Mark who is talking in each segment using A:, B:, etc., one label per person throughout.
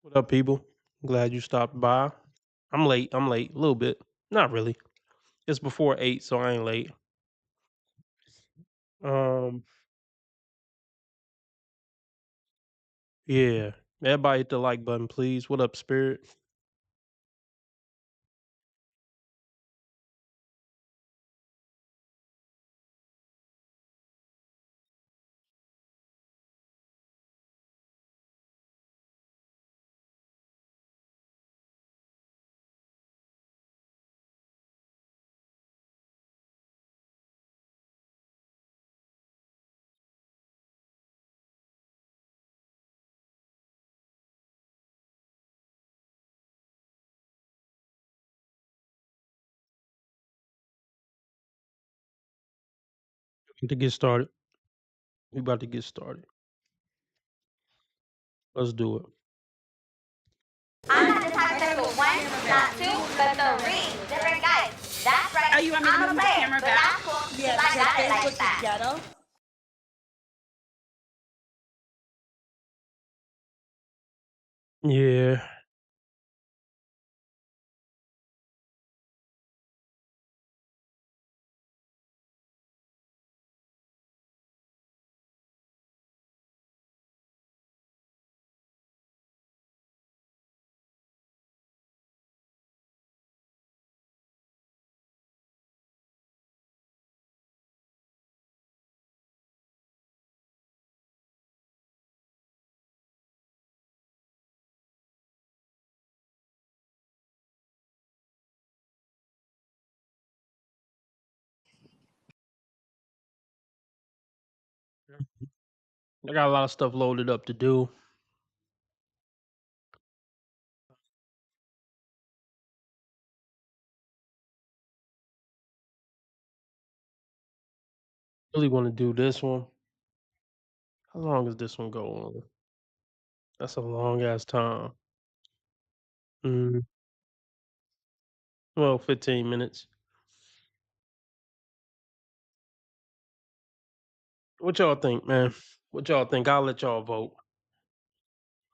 A: What up, people? Glad you stopped by. I'm late. I'm late. A little bit. Not really. It's before 8, so I ain't late. Um, yeah. Everybody hit the like button, please. What up, Spirit? To get started. We about to get started. Let's do it.
B: I'm not the type that go one, not two, but three different guys. That's right.
C: Oh, you want me to
B: I'm a
C: move the
B: player,
C: camera
B: but
C: back?
B: that's cool.
C: Yeah,
B: 'Cause I
C: because
B: got it like
C: Facebook is
B: that.
C: ghetto.
A: Yeah. I got a lot of stuff loaded up to do. Really want to do this one. How long is this one go on? That's a long ass time. Mm, well, 15 minutes. What y'all think, man? What y'all think? I'll let y'all vote.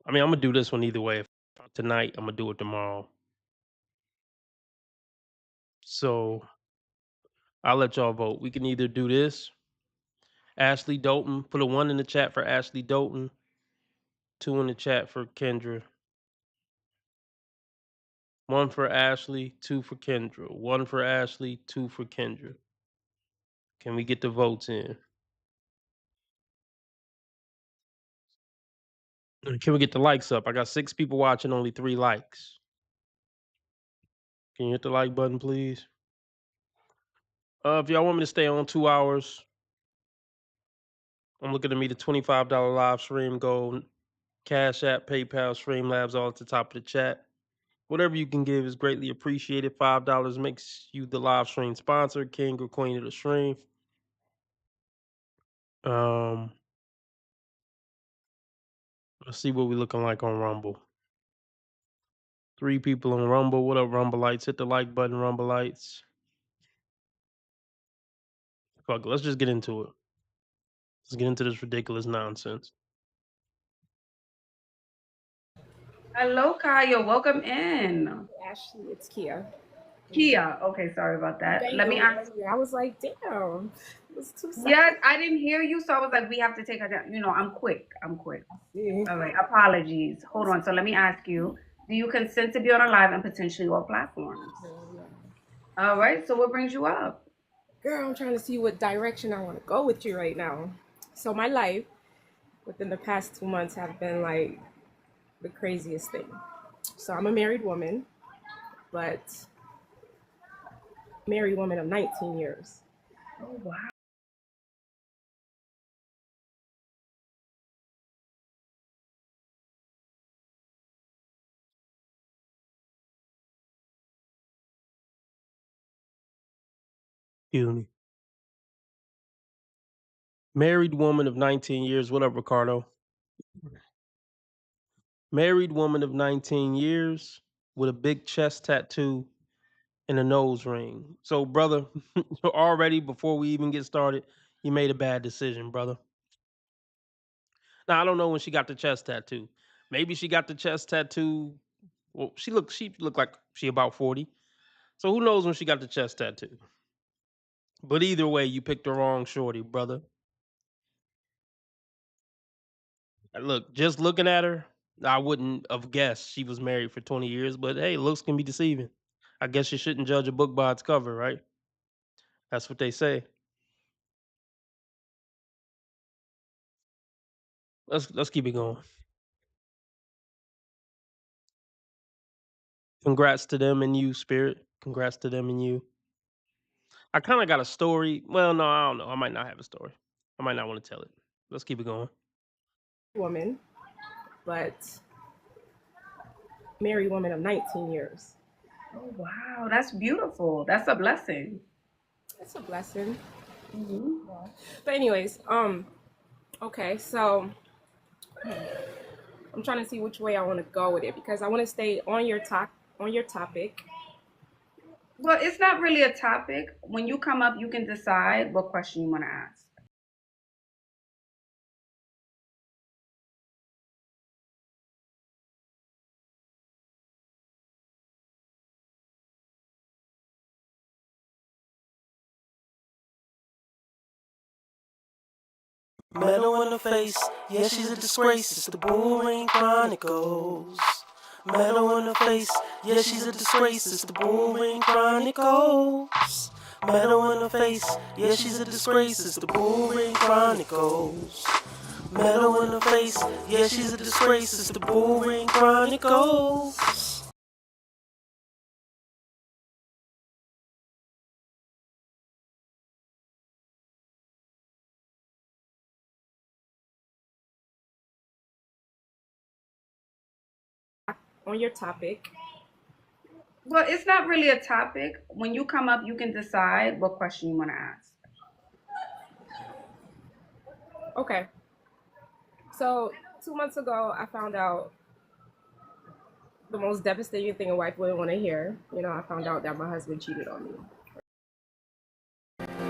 A: I mean, I'm gonna do this one either way. If not tonight, I'm gonna do it tomorrow. So I'll let y'all vote. We can either do this. Ashley Doughton, put a 1 in the chat for Ashley Doughton, 2 in the chat for Kendra. 1 for Ashley, 2 for Kendra. 1 for Ashley, 2 for Kendra. Can we get the votes in? Can we get the likes up? I got 6 people watching, only 3 likes. Can you hit the like button, please? If y'all want me to stay on 2 hours, I'm looking to meet a $25 live stream goal. Cash App, PayPal, Streamlabs, all at the top of the chat. Whatever you can give is greatly appreciated. $5 makes you the live stream sponsor, king or queen of the stream. Um, let's see what we're looking like on Rumble. 3 people on Rumble. What up, Rumbleites? Hit the like button, Rumbleites. Fuck it, let's just get into it. Let's get into this ridiculous nonsense.
C: Hello, Kaya. Welcome in.
D: Ashley, it's Kia.
C: Kia. Okay, sorry about that.
D: There you
C: Let me
D: go.
C: ask.
D: I was like, damn, it was 2 seconds.
C: Yes, I didn't hear you, so I was like, we have to take her down. I'm quick. I'm quick.
D: See?
C: All right. Apologies. Hold on. So let me ask you: do you consent to be on a live and potentially all platforms? All right. So what brings you up?
D: Girl, I'm trying to see what direction I want to go with you right now. So my life within the past 2 months have been like the craziest thing. So I'm a married woman, but married woman of 19 years.
C: Oh wow.
A: Excuse me. Married woman of 19 years. What up, Ricardo? Married woman of 19 years with a big chest tattoo and a nose ring. So, brother, already before we even get started, you made a bad decision, brother. Now, I don't know when she got the chest tattoo. Maybe she got the chest tattoo. Well, she looked like she about 40. So who knows when she got the chest tattoo? But either way, you picked the wrong shorty, brother. Look, just looking at her, I wouldn't have guessed she was married for 20 years, but hey, looks can be deceiving. I guess you shouldn't judge a book by its cover, right? That's what they say. Let's keep it going. Congrats to them and you, Spirit. Congrats to them and you. I kind of got a story. Well, no, I don't know. I might not have a story. I might not want to tell it. Let's keep it going.
D: Woman, but married woman of 19 years.
C: Oh wow, that's beautiful. That's a blessing.
D: It's a blessing.
C: Hmm.
D: But anyways, okay, so I'm trying to see which way I want to go with it because I want to stay on your topic.
C: Well, it's not really a topic. When you come up, you can decide what question you want to ask.
E: Metal in the face, yeah, she's a disgrace. It's the Bullring Chronicles. Metal in the face, yeah, she's a disgrace. It's the Bullring Chronicles. Metal in the face, yeah, she's a disgrace. It's the Bullring Chronicles. Metal in the face, yeah, she's a disgrace. It's the Bullring Chronicles.
D: On your topic.
C: Well, it's not really a topic. When you come up, you can decide what question you want to ask.
D: Okay. So 2 months ago, I found out the most devastating thing a wife wouldn't want to hear. I found out that my husband cheated on me.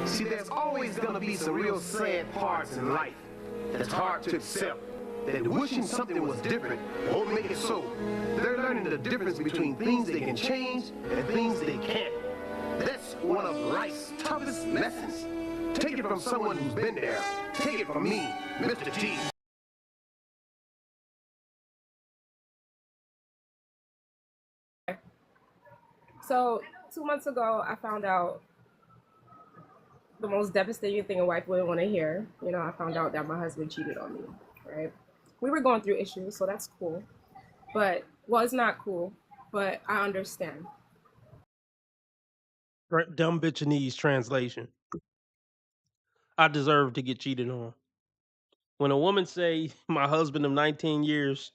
F: See, there's always gonna be some real sad parts in life that's hard to accept. That wishing something was different won't make it so. They're learning the difference between things they can change and things they can't. That's one of life's toughest lessons. Take it from someone who's been there. Take it from me, Mr. T.
D: So 2 months ago, I found out the most devastating thing a wife wouldn't want to hear. I found out that my husband cheated on me. Right? We were going through issues, so that's cool. But well, it's not cool. But I understand.
A: Right, dumb bitchinese translation. I deserve to get cheated on. When a woman say my husband of 19 years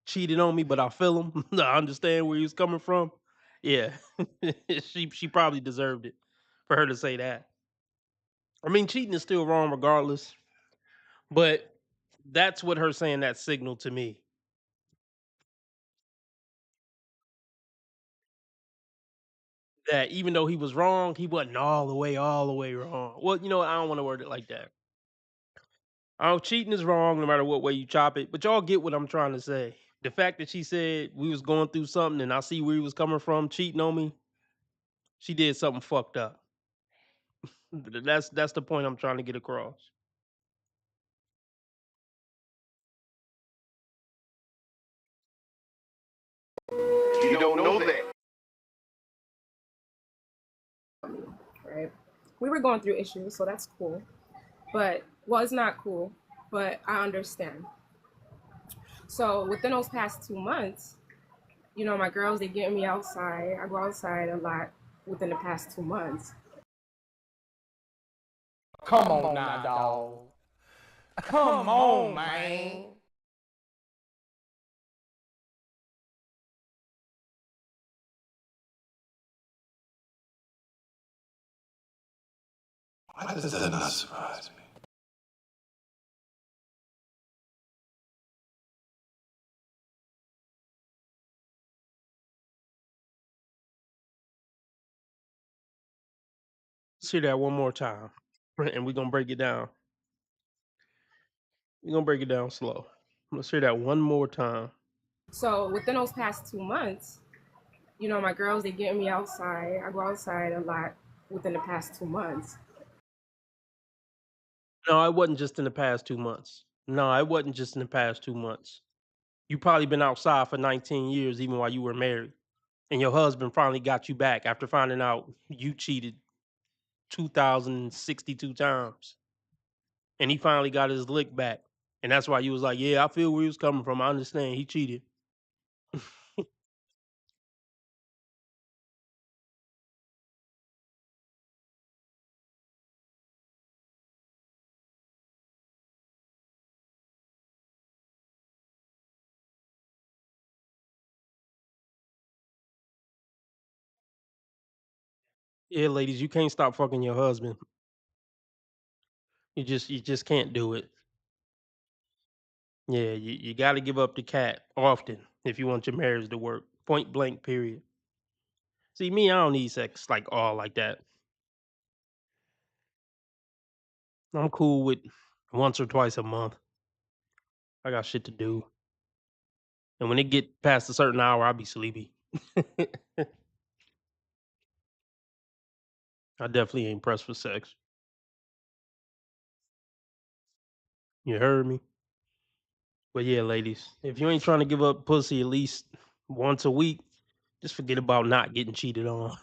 A: cheated on me, but I feel him, I understand where he was coming from. Yeah, she probably deserved it for her to say that. I mean, cheating is still wrong regardless, but that's what her saying that signal to me. That even though he was wrong, he wasn't all the way wrong. Well, I don't want to word it like that. Oh, cheating is wrong no matter what way you chop it, but y'all get what I'm trying to say. The fact that she said we was going through something and I see where he was coming from, cheating on me, she did something fucked up. That's the point I'm trying to get across.
F: You don't know that.
D: Right? We were going through issues, so that's cool. But well, it's not cool. But I understand. So within those past 2 months, my girls they get me outside. I go outside a lot within the past 2 months.
G: Come on now, dog. Come on, man.
H: Why does that not surprise me?
A: Let's hear that one more time, and we're gonna break it down. We're gonna break it down slow. Let's hear that one more time.
D: So within those past 2 months, my girls, they getting me outside. I go outside a lot within the past 2 months.
A: No, it wasn't just in the past 2 months. No, it wasn't just in the past 2 months. You probably been outside for 19 years even while you were married, and your husband finally got you back after finding out you cheated 2,062 times, and he finally got his lick back, and that's why you was like, "Yeah, I feel where he was coming from. I understand. He cheated." Yeah, ladies, you can't stop fucking your husband. You just can't do it. Yeah, you got to give up the cat often if you want your marriage to work. Point blank. Period. See, me, I don't need sex like all like that. I'm cool with once or twice a month. I got shit to do, and when it get past a certain hour, I'll be sleepy. I definitely ain't pressed for sex. You heard me? But yeah, ladies, if you ain't trying to give up pussy at least once a week, just forget about not getting cheated on.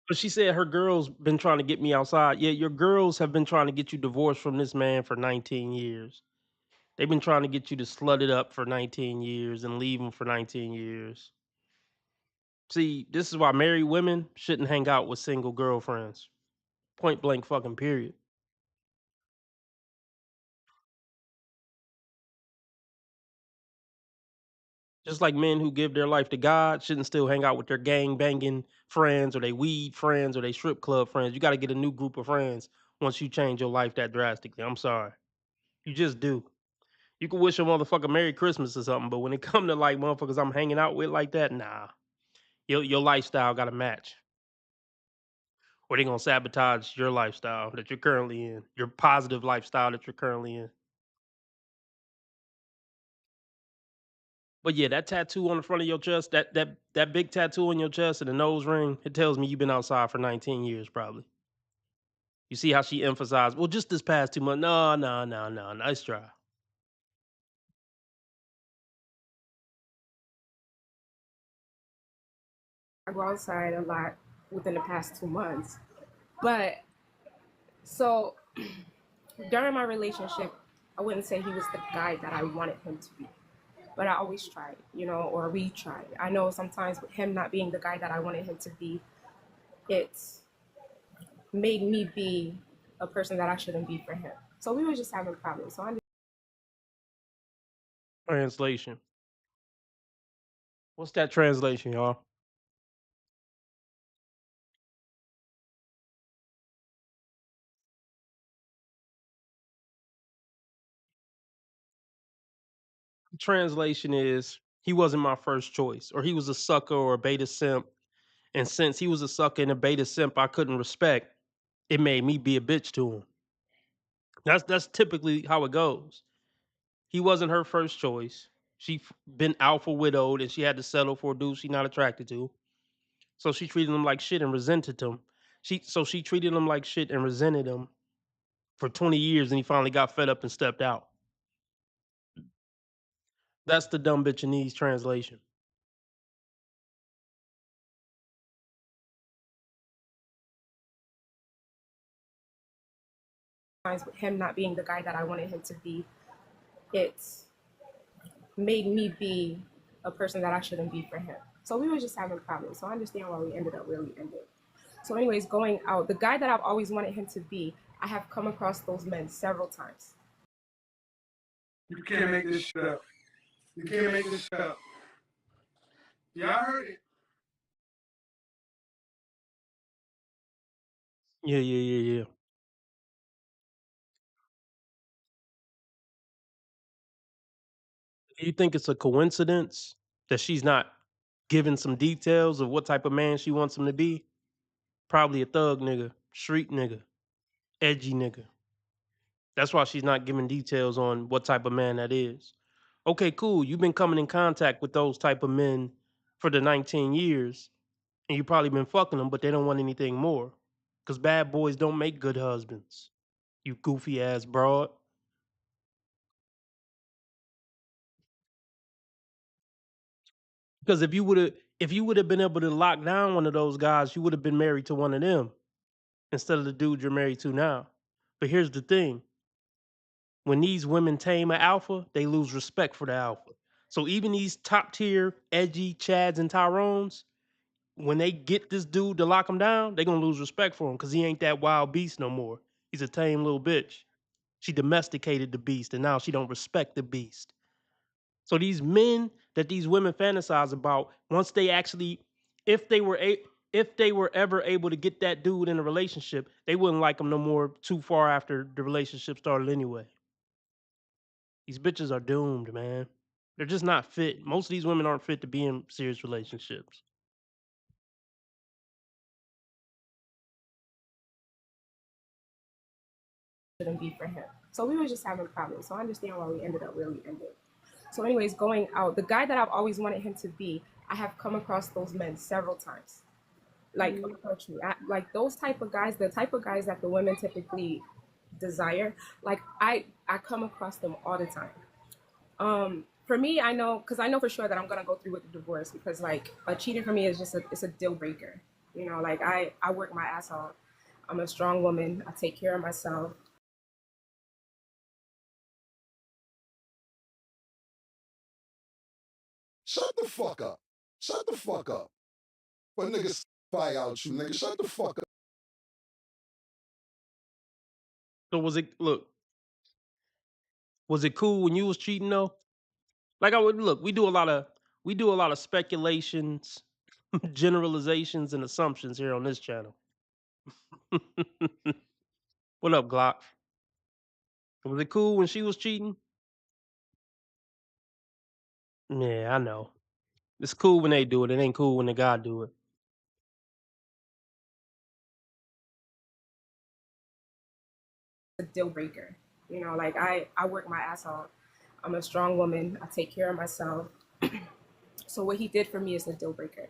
A: But she said her girls been trying to get me outside. Yeah, your girls have been trying to get you divorced from this man for 19 years. They've been trying to get you to slut it up for 19 years and leave him for 19 years. See, this is why married women shouldn't hang out with single girlfriends. Point blank fucking period. Just like men who give their life to God shouldn't still hang out with their gang banging friends or they weed friends or they strip club friends. You got to get a new group of friends once you change your life that drastically. I'm sorry. You just do. You can wish a motherfucker Merry Christmas or something, but when it come to like motherfuckers I'm hanging out with like that, nah. Your lifestyle got to match, or they gonna sabotage your lifestyle that you're currently in, your positive lifestyle that you're currently in. But yeah, that tattoo on the front of your chest, that big tattoo on your chest and the nose ring, it tells me you've been outside for 19 years probably. You see how she emphasized, well, just this past 2 months. No, no, no, no. Nice try.
D: I go outside a lot within the past 2 months. But so during my relationship, I wouldn't say he was the guy that I wanted him to be. But I always tried, or we tried. I know sometimes with him not being the guy that I wanted him to be, it's made me be a person that I shouldn't be for him. So we were just having problems. So I
A: Translation. What's that translation, y'all? Translation is he wasn't my first choice, or he was a sucker or a beta simp. And since he was a sucker and a beta simp I couldn't respect, it made me be a bitch to him. That's typically how it goes. He wasn't her first choice. Been alpha widowed and she had to settle for a dude she not attracted to. So she treated him like shit and resented him. She treated him like shit and resented him for 20 years and he finally got fed up and stepped out. That's the dumb bitch in needs translation.
D: sometimes with him not being the guy that I wanted him to be, it's made me be a person that I shouldn't be for him. So we were just having problems. So I understand why we ended up where we ended. So, anyways, going out, the guy that I've always wanted him to be, I have come across those men several times.
G: You can't make this shit up. You can't make this shit up. Y'all heard it.
A: Yeah, yeah, yeah, yeah. Do you think it's a coincidence that she's not giving some details of what type of man she wants him to be? Probably a thug nigga, street nigga, edgy nigga. That's why she's not giving details on what type of man that is. Okay, cool. You've been coming in contact with those type of men for the 19 years, and you probably been fucking them, but they don't want anything more. Cause bad boys don't make good husbands. You goofy ass broad. Because if you would have been able to lock down one of those guys, you would have been married to one of them instead of the dude you're married to now. But here's the thing: when these women tame an alpha, they lose respect for the alpha. So even these top tier edgy Chads and Tyrones, when they get this dude to lock him down, they're gonna lose respect for him because he ain't that wild beast no more. He's a tame little bitch. She domesticated the beast, and now she don't respect the beast. So these men that these women fantasize about, once they actually, if they were if they were ever able to get that dude in a relationship, they wouldn't like him no more too far after the relationship started anyway. These bitches are doomed, man. They're just not fit. Most of these women aren't fit to be in serious relationships.
D: Shouldn't be for him. So we were just having problems. So I understand why we ended up where we ended. So, anyways, going out, the guy that I've always wanted him to be, I have come across those men several times. Like approach me. Like those type of guys, the type of guys that the women typically desire. Like I come across them all the time. For me, I know because I know for sure that I'm gonna go through with the divorce because like a cheating for me is just it's a deal breaker. You know, like I work my ass off. I'm a strong woman. I take care of myself.
I: Shut the fuck up. Shut the fuck up. But niggas fire out you, nigga. Shut the fuck up.
A: So was it cool when you was cheating though? Like I would look, we do a lot of speculations, generalizations, and assumptions here on this channel. What up, Glock? Was it cool when she was cheating? Yeah, I know. It's cool when they do it. It ain't cool when the guy do it.
D: A deal breaker. You know, like I work my ass off. I'm a strong woman. I take care of myself. So what he did for me is a deal breaker.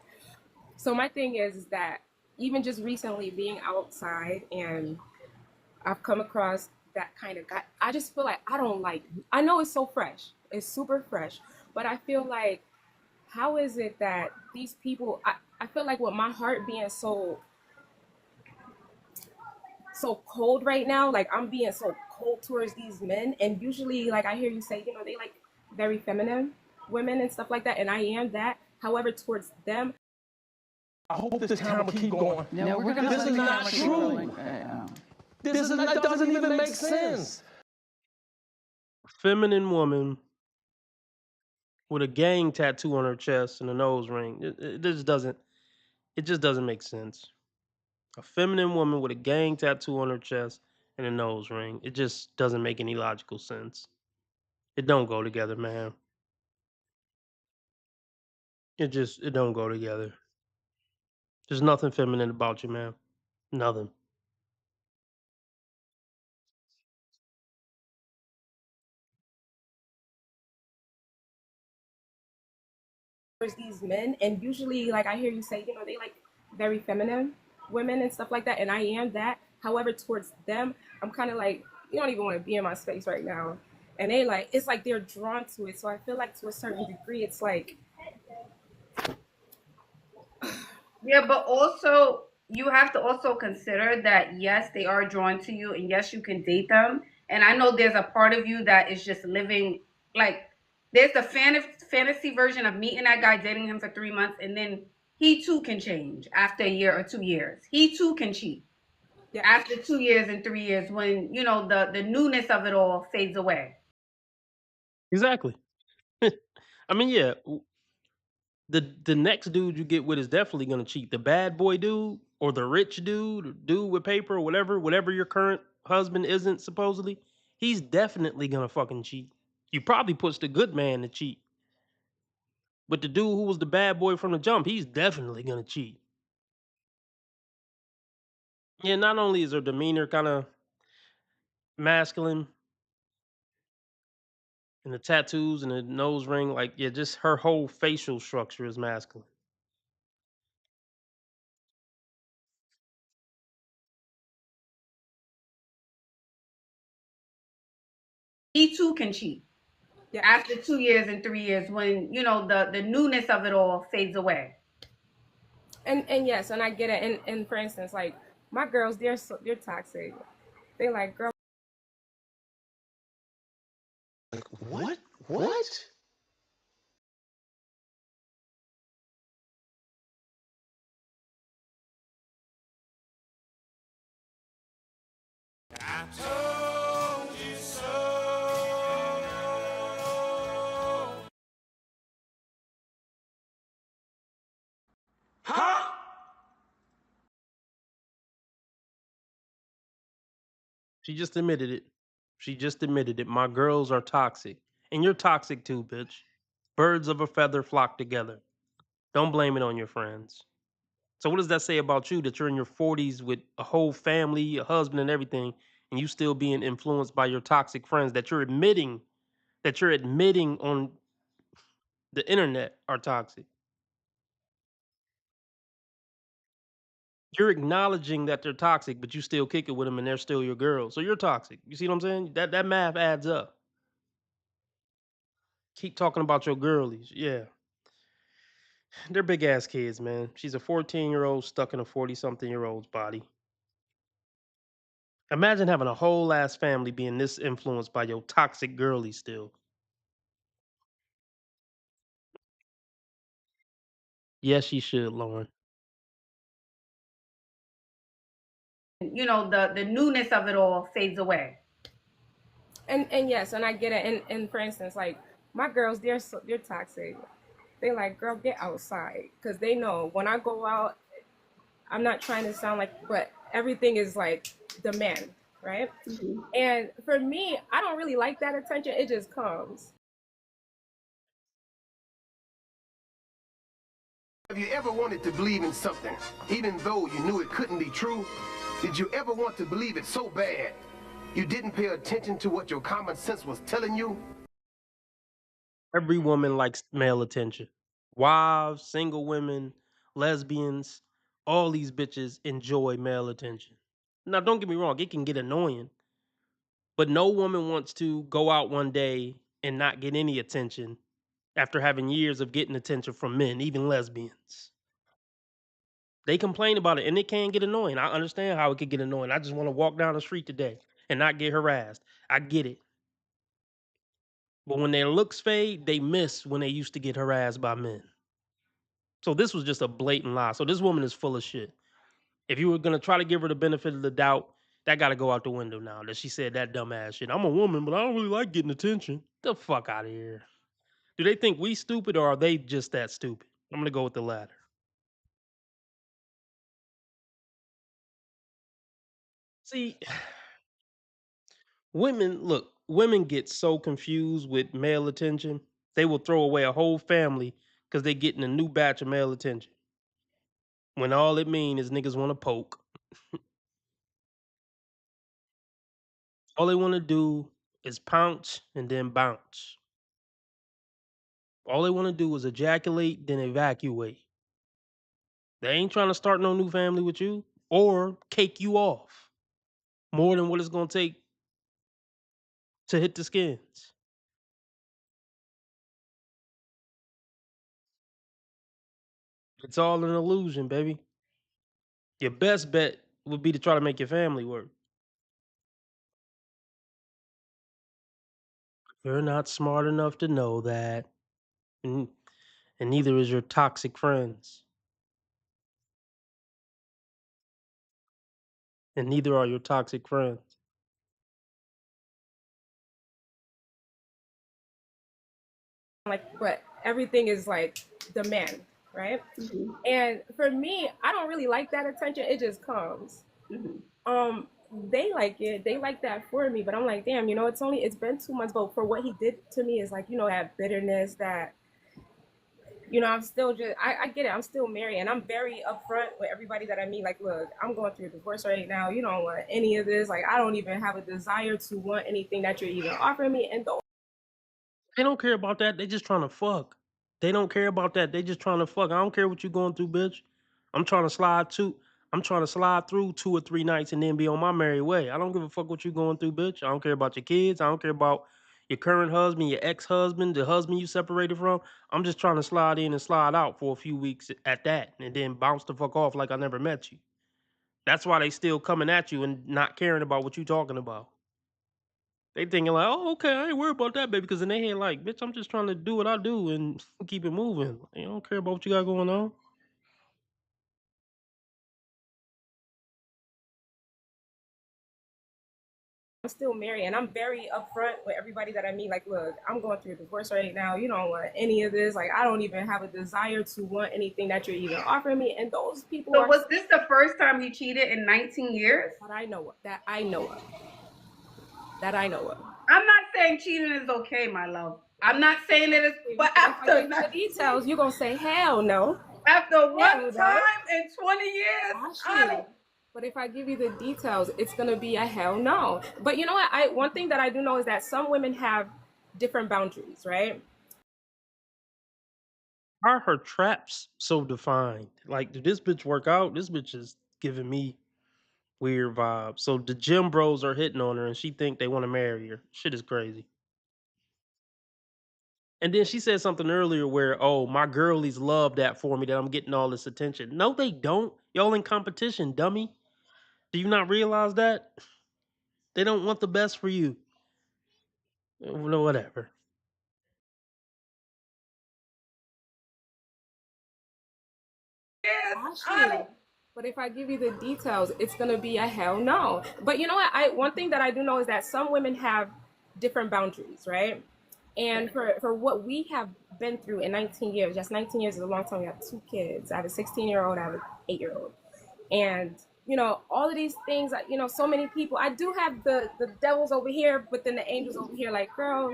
D: So my thing is that even just recently being outside and I've come across that kind of guy, I just feel like I don't like. I know it's so fresh. It's super fresh, but I feel like how is it that these people? I feel like with my heart being so cold right now. Like I'm being so cold towards these men, and usually, like I hear you say, you know, they like very feminine women and stuff like that, and I am that. However, towards them,
E: I hope this time will keep going.
J: No, we're gonna
E: This is not true. That doesn't even make sense.
A: Feminine woman with a gang tattoo on her chest and a nose ring. It just doesn't make sense. A feminine woman with a gang tattoo on her chest and a nose ring. It just doesn't make any logical sense. It don't go together, man. It don't go together. There's nothing feminine about you, man. Nothing.
D: towards these men, and usually, like I hear you say, you know, they like very feminine women and stuff like that, and I am that. However, towards them, I'm kind of like, you don't even want to be in my space right now, and they like, it's like they're drawn to it. So I feel like to a certain degree, it's like
C: Yeah, but also you have to also consider that yes, they are drawn to you, and yes, you can date them. And I know there's a part of you that is just living like there's the fantasy version of meeting that guy, dating him for 3 months, and then he too can change after a year or 2 years. He too can cheat
D: yeah,
C: after 2 years and 3 years when you know the newness of it all fades away.
A: Exactly. I mean, yeah, the next dude you get with is definitely gonna cheat. The bad boy dude or the rich dude, or dude with paper or whatever your current husband isn't supposedly, he's definitely gonna fucking cheat. You probably pushed the good man to cheat. But the dude who was the bad boy from the jump, he's definitely gonna cheat. Yeah, not only is her demeanor kind of masculine, And the tattoos and the nose ring, like, yeah, just her whole facial structure is masculine.
C: He too can cheat.
D: Yeah.
C: After 2 years and 3 years, when the newness of it all fades away.
D: And yes, and I get it. And for instance, like my girls, they're toxic. They like, girl,
F: Like, what? What?
A: She just admitted it. She just admitted it. My girls are toxic. And you're toxic too, bitch. Birds of a feather flock together. Don't blame it on your friends. So what does that say about you that you're in your 40s with a whole family, a husband and everything, and you still being influenced by your toxic friends that you're admitting on the internet are toxic? You're acknowledging that they're toxic, but you still kick it with them and they're still your girl. So you're toxic. You see what I'm saying? That math adds up. Keep talking about your girlies. Yeah. They're big ass kids, man. She's a 14-year-old stuck in a 40-something-year-old's body. Imagine having a whole ass family being this influenced by your toxic girly still. Yes, she should, Lauren.
C: The newness of it all fades away.
D: and yes, and I get it. And for instance, like my girls, they're toxic. They like, girl, get outside, because they know when I go out, I'm not trying to sound like, but everything is like demand, right?
C: Mm-hmm.
D: And for me, I don't really like that attention. It just comes.
F: Have you ever wanted to believe in something, even though you knew it couldn't be true? Did you ever want to believe it so bad you didn't pay attention to what your common sense was telling you?
A: Every woman likes male attention. Wives, single women, lesbians, all these bitches enjoy male attention. Now, don't get me wrong, it can get annoying, but no woman wants to go out one day and not get any attention after having years of getting attention from men, even lesbians. They complain about it and it can get annoying. I understand how it could get annoying. I just want to walk down the street today and not get harassed. I get it. But when their looks fade, they miss when they used to get harassed by men. So this was just a blatant lie. So this woman is full of shit. If you were gonna try to give her the benefit of the doubt, that gotta go out the window now. That she said that dumbass shit. I'm a woman, but I don't really like getting attention. The fuck out of here. Do they think we stupid or are they just that stupid? I'm gonna go with the latter. See, women get so confused with male attention, they will throw away a whole family because they getting a new batch of male attention. When all it mean is niggas want to poke. All they want to do is pounce and then bounce. All they want to do is ejaculate, then evacuate. They ain't trying to start no new family with you or cake you off more than what it's gonna take to hit the skins. It's all an illusion, baby. Your best bet would be to try to make your family work. You're not smart enough to know that, and, and neither is your toxic friends, and neither are your toxic friends.
D: Like, but everything is like demand, right?
C: Mm-hmm.
D: And for me, I don't really like that attention. It just comes.
C: Mm-hmm.
D: They like it. They like that for me, but I'm like, damn, it's been 2 months, but for what he did to me is like, that bitterness that, I'm still just, I get it. I'm still married and I'm very upfront with everybody that I meet. Like, look, I'm going through a divorce right now. You don't want any of this. Like, I don't even have a desire to want anything that you're even offering me. And
A: They don't care about that. They just trying to fuck. They don't care about that. They just trying to fuck. I don't care what you going through, bitch. I'm trying to slide two. I'm trying to slide through 2 or 3 nights and then be on my merry way. I don't give a fuck what you going through, bitch. I don't care about your kids. I don't care about your current husband, your ex-husband, the husband you separated from. I'm just trying to slide in and slide out for a few weeks at that, and then bounce the fuck off like I never met you. That's why they still coming at you and not caring about what you talking about. They thinking like, "Oh, okay, I ain't worried about that, baby," because in their head, like, "Bitch, I'm just trying to do what I do and keep it moving. I don't care about what you got going on."
D: I'm still married, and I'm very upfront with everybody that I meet. Like, look, I'm going through a divorce right now. You don't want any of this. Like, I don't even have a desire to want anything that you're even offering me. And those people
C: So
D: are.
C: was this the first time he cheated in 19 years?
D: That I know of. That I know of. That I know of.
C: I'm not saying cheating is okay, my love. I'm not saying it is, but
D: If I
C: after
D: give you the details, you're gonna say hell no.
C: after one
D: Hell no.
C: time in 20 years, I don't.
D: But if I give you the details, it's gonna be a hell no. But you know what? One thing that I do know is that some women have different boundaries, right?
A: Why are her traps so defined? Like, did this bitch work out? This bitch is giving me weird vibes. So the gym bros are hitting on her, and she think they want to marry her. Shit is crazy. And then she said something earlier where, "Oh, my girlies love that for me that I'm getting all this attention." No, they don't. Y'all in competition, dummy. Do you not realize that? They don't want the best for you. No, whatever.
C: Yes,
D: I don't. But if I give you the details, it's gonna be a hell no. But you know what? One thing that I do know is that some women have different boundaries, right? And for what we have been through in 19 years, just 19 years is a long time. We have 2 kids. I have a 16-year-old, I have an 8-year-old. And all of these things, so many people. I do have the devils over here, but then the angels over here, like, girl,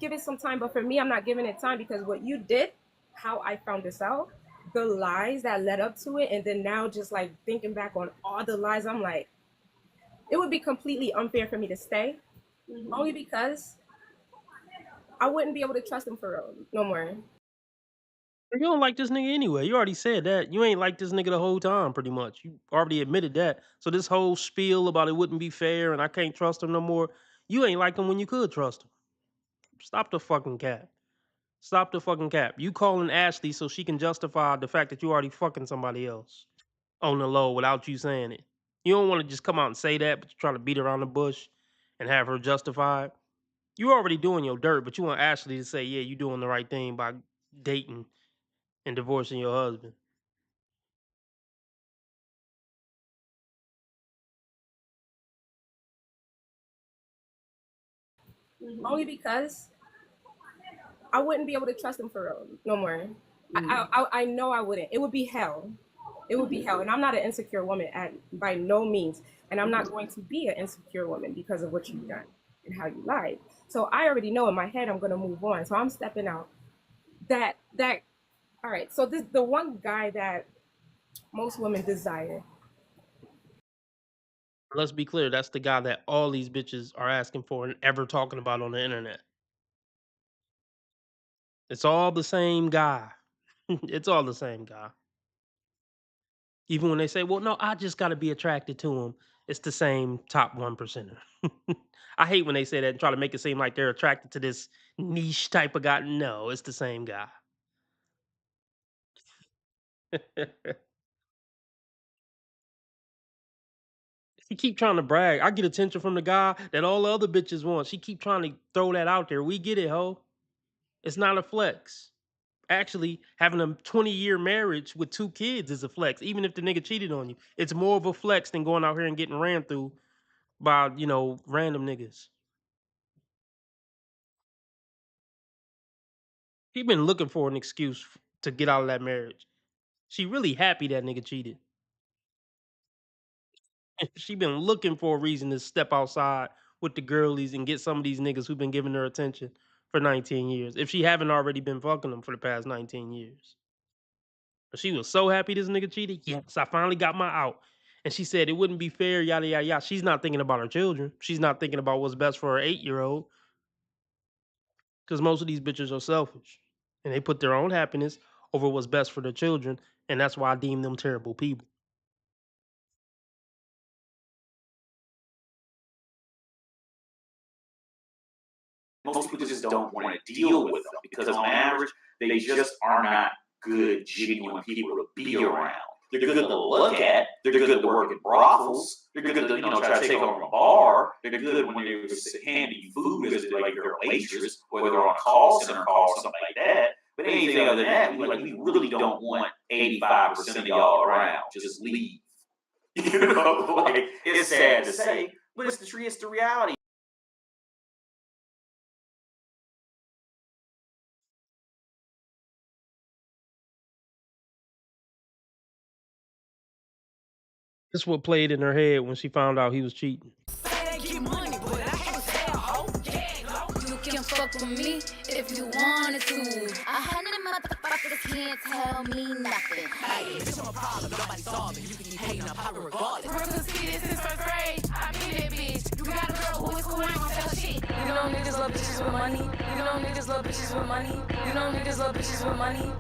D: give it some time. But for me, I'm not giving it time because what you did, how I found this out, the lies that led up to it, and then now just like thinking back on all the lies, I'm like, it would be completely unfair for me to stay, only because I wouldn't be able to trust him for real no more.
A: You don't like this nigga anyway. You already said that. You ain't like this nigga the whole time, pretty much. You already admitted that. So this whole spiel about it wouldn't be fair and I can't trust him no more. You ain't like him when you could trust him. Stop the fucking cap. Stop the fucking cap. You calling Ashley so she can justify the fact that you already fucking somebody else on the low without you saying it. You don't want to just come out and say that, but you're trying to beat around the bush and have her justify it. You already doing your dirt, but you want Ashley to say, yeah, you doing the right thing by dating and divorcing your husband.
D: Only because I wouldn't be able to trust him for real no more. I know I wouldn't. It would be hell. It would be hell. And I'm not an insecure woman by no means. And I'm not going to be an insecure woman because of what you've done and how you lied. So I already know in my head I'm gonna move on. So I'm stepping out. That all right. So this the one guy that most women desire.
A: Let's be clear, that's the guy that all these bitches are asking for and ever talking about on the internet. It's all the same guy. It's all the same guy. Even when they say, well, no, I just got to be attracted to him. It's the same top 1%er. I hate when they say that and try to make it seem like they're attracted to this niche type of guy. No, it's the same guy. She keep trying to brag. I get attention from the guy that all the other bitches want. She keep trying to throw that out there. We get it, ho. It's not a flex. Actually, having a 20-year marriage with 2 kids is a flex, even if the nigga cheated on you. It's more of a flex than going out here and getting ran through by, random niggas. She been looking for an excuse to get out of that marriage. She really happy that nigga cheated. She been looking for a reason to step outside with the girlies and get some of these niggas who've been giving her attention for 19 years. If she haven't already been fucking them for the past 19 years. But she was so happy this nigga cheated. Yes, I finally got my out. And she said it wouldn't be fair, yada yada yada. She's not thinking about her children. She's not thinking about what's best for her 8-year-old. because most of these bitches are selfish and they put their own happiness over what's best for their children, and that's why I deem them terrible people.
J: Most people just don't want to deal with them because on average, they just are not good, genuine people to be around. They're good to look at. They're good to work in brothels. They're good to try to take over a bar. They're good when they're handing you food as like your waitress, whether they're on a call center call or something like that. But anything other than that, we really don't want 85% of y'all around. Just leave. Like it's sad to say, but it's the reality.
A: This what played in her head when she found out he was cheating.
B: You can fuck with me if you wanted to. 100 motherfuckers can't tell me nothing. Hey, it's your problem, nobody solving. You can keep hating up, I regardless. We're gonna see this since first grade. I mean that bitch. You got a girl who is cool, ain't gonna tell shit. You know niggas love bitches with money. You know niggas love bitches with money. You know niggas love bitches with money.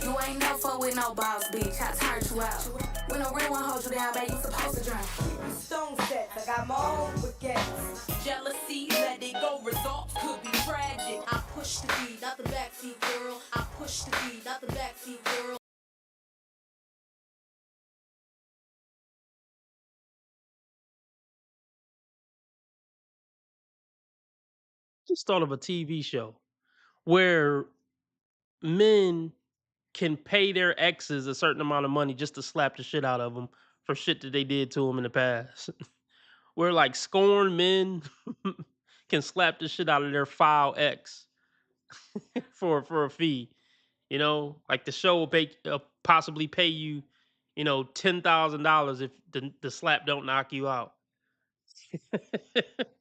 B: You ain't no fun with no boss, bitch. I turned you out. When a real one holds you down, babe, you supposed to drown. Stone sets, I got my own baguettes. Jealousy, let it go, results could be tragic. I push the beat, not the backseat girl. I push the beat, not the backseat girl.
A: Just thought of a TV show where men can pay their exes a certain amount of money just to slap the shit out of them for shit that they did to them in the past. Where like scorned men can slap the shit out of their foul ex for a fee. You know, like the show will possibly pay you, $10,000 if the slap don't knock you out. I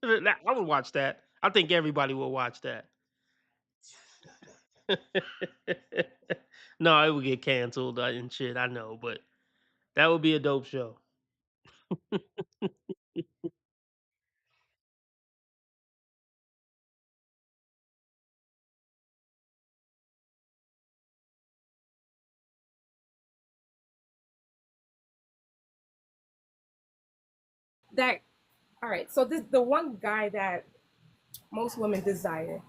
A: would watch that. I think everybody will watch that. No, it would get canceled and shit. I know, but that would be a dope show.
D: That all right. So this the one guy that most women desire.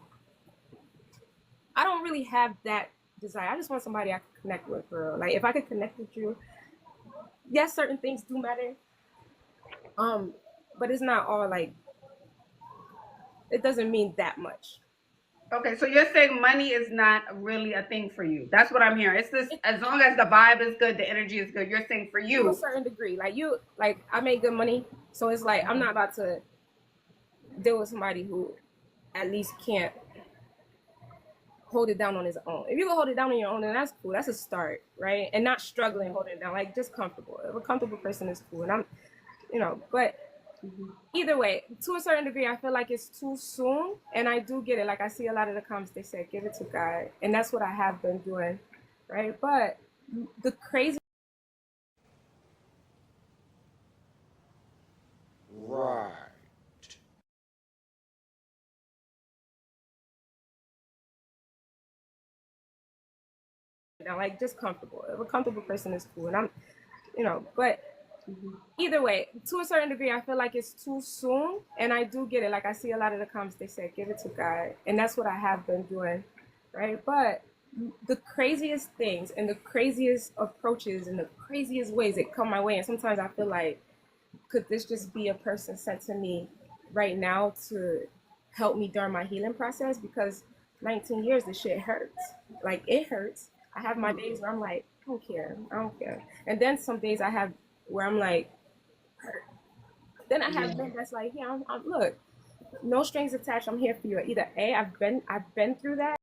D: I don't really have that desire. I just want somebody I can connect with, girl. Like if I could connect with you, yes, certain things do matter. Um, but it's not all like it doesn't mean that much.
C: Okay, so you're saying money is not really a thing for you. That's what I'm hearing. It's just as long as the vibe is good, the energy is good. You're saying for
D: To a
C: you.
D: certain degree. Like I make good money, so it's like I'm not about to deal with somebody who at least can't hold it down on his own. If you can hold it down on your own, then that's cool. That's a start, right? And not struggling holding it down, like just comfortable. If a comfortable person is cool, and but either way, to a certain degree, I feel like it's too soon, and I do get it. Like I see a lot of the comments, they say, "Give it to God," and that's what I have been doing, right? But the crazy
I: Right.
D: now, like just comfortable. If a comfortable person is cool, and but either way, to a certain degree, I feel like it's too soon, and I do get it. Like I see a lot of the comments, they say, "Give it to God," and that's what I have been doing, right? But the craziest things and the craziest approaches and the craziest ways that come my way, and sometimes I feel like, could this just be a person sent to me right now to help me during my healing process? Because 19 years, this shit hurts. Like it hurts. I have my days where I'm like, I don't care. And then some days I have where I'm like, hurt. Then I have men that's like, yeah, look, no strings attached. I'm here for you. Either A, I've been through that.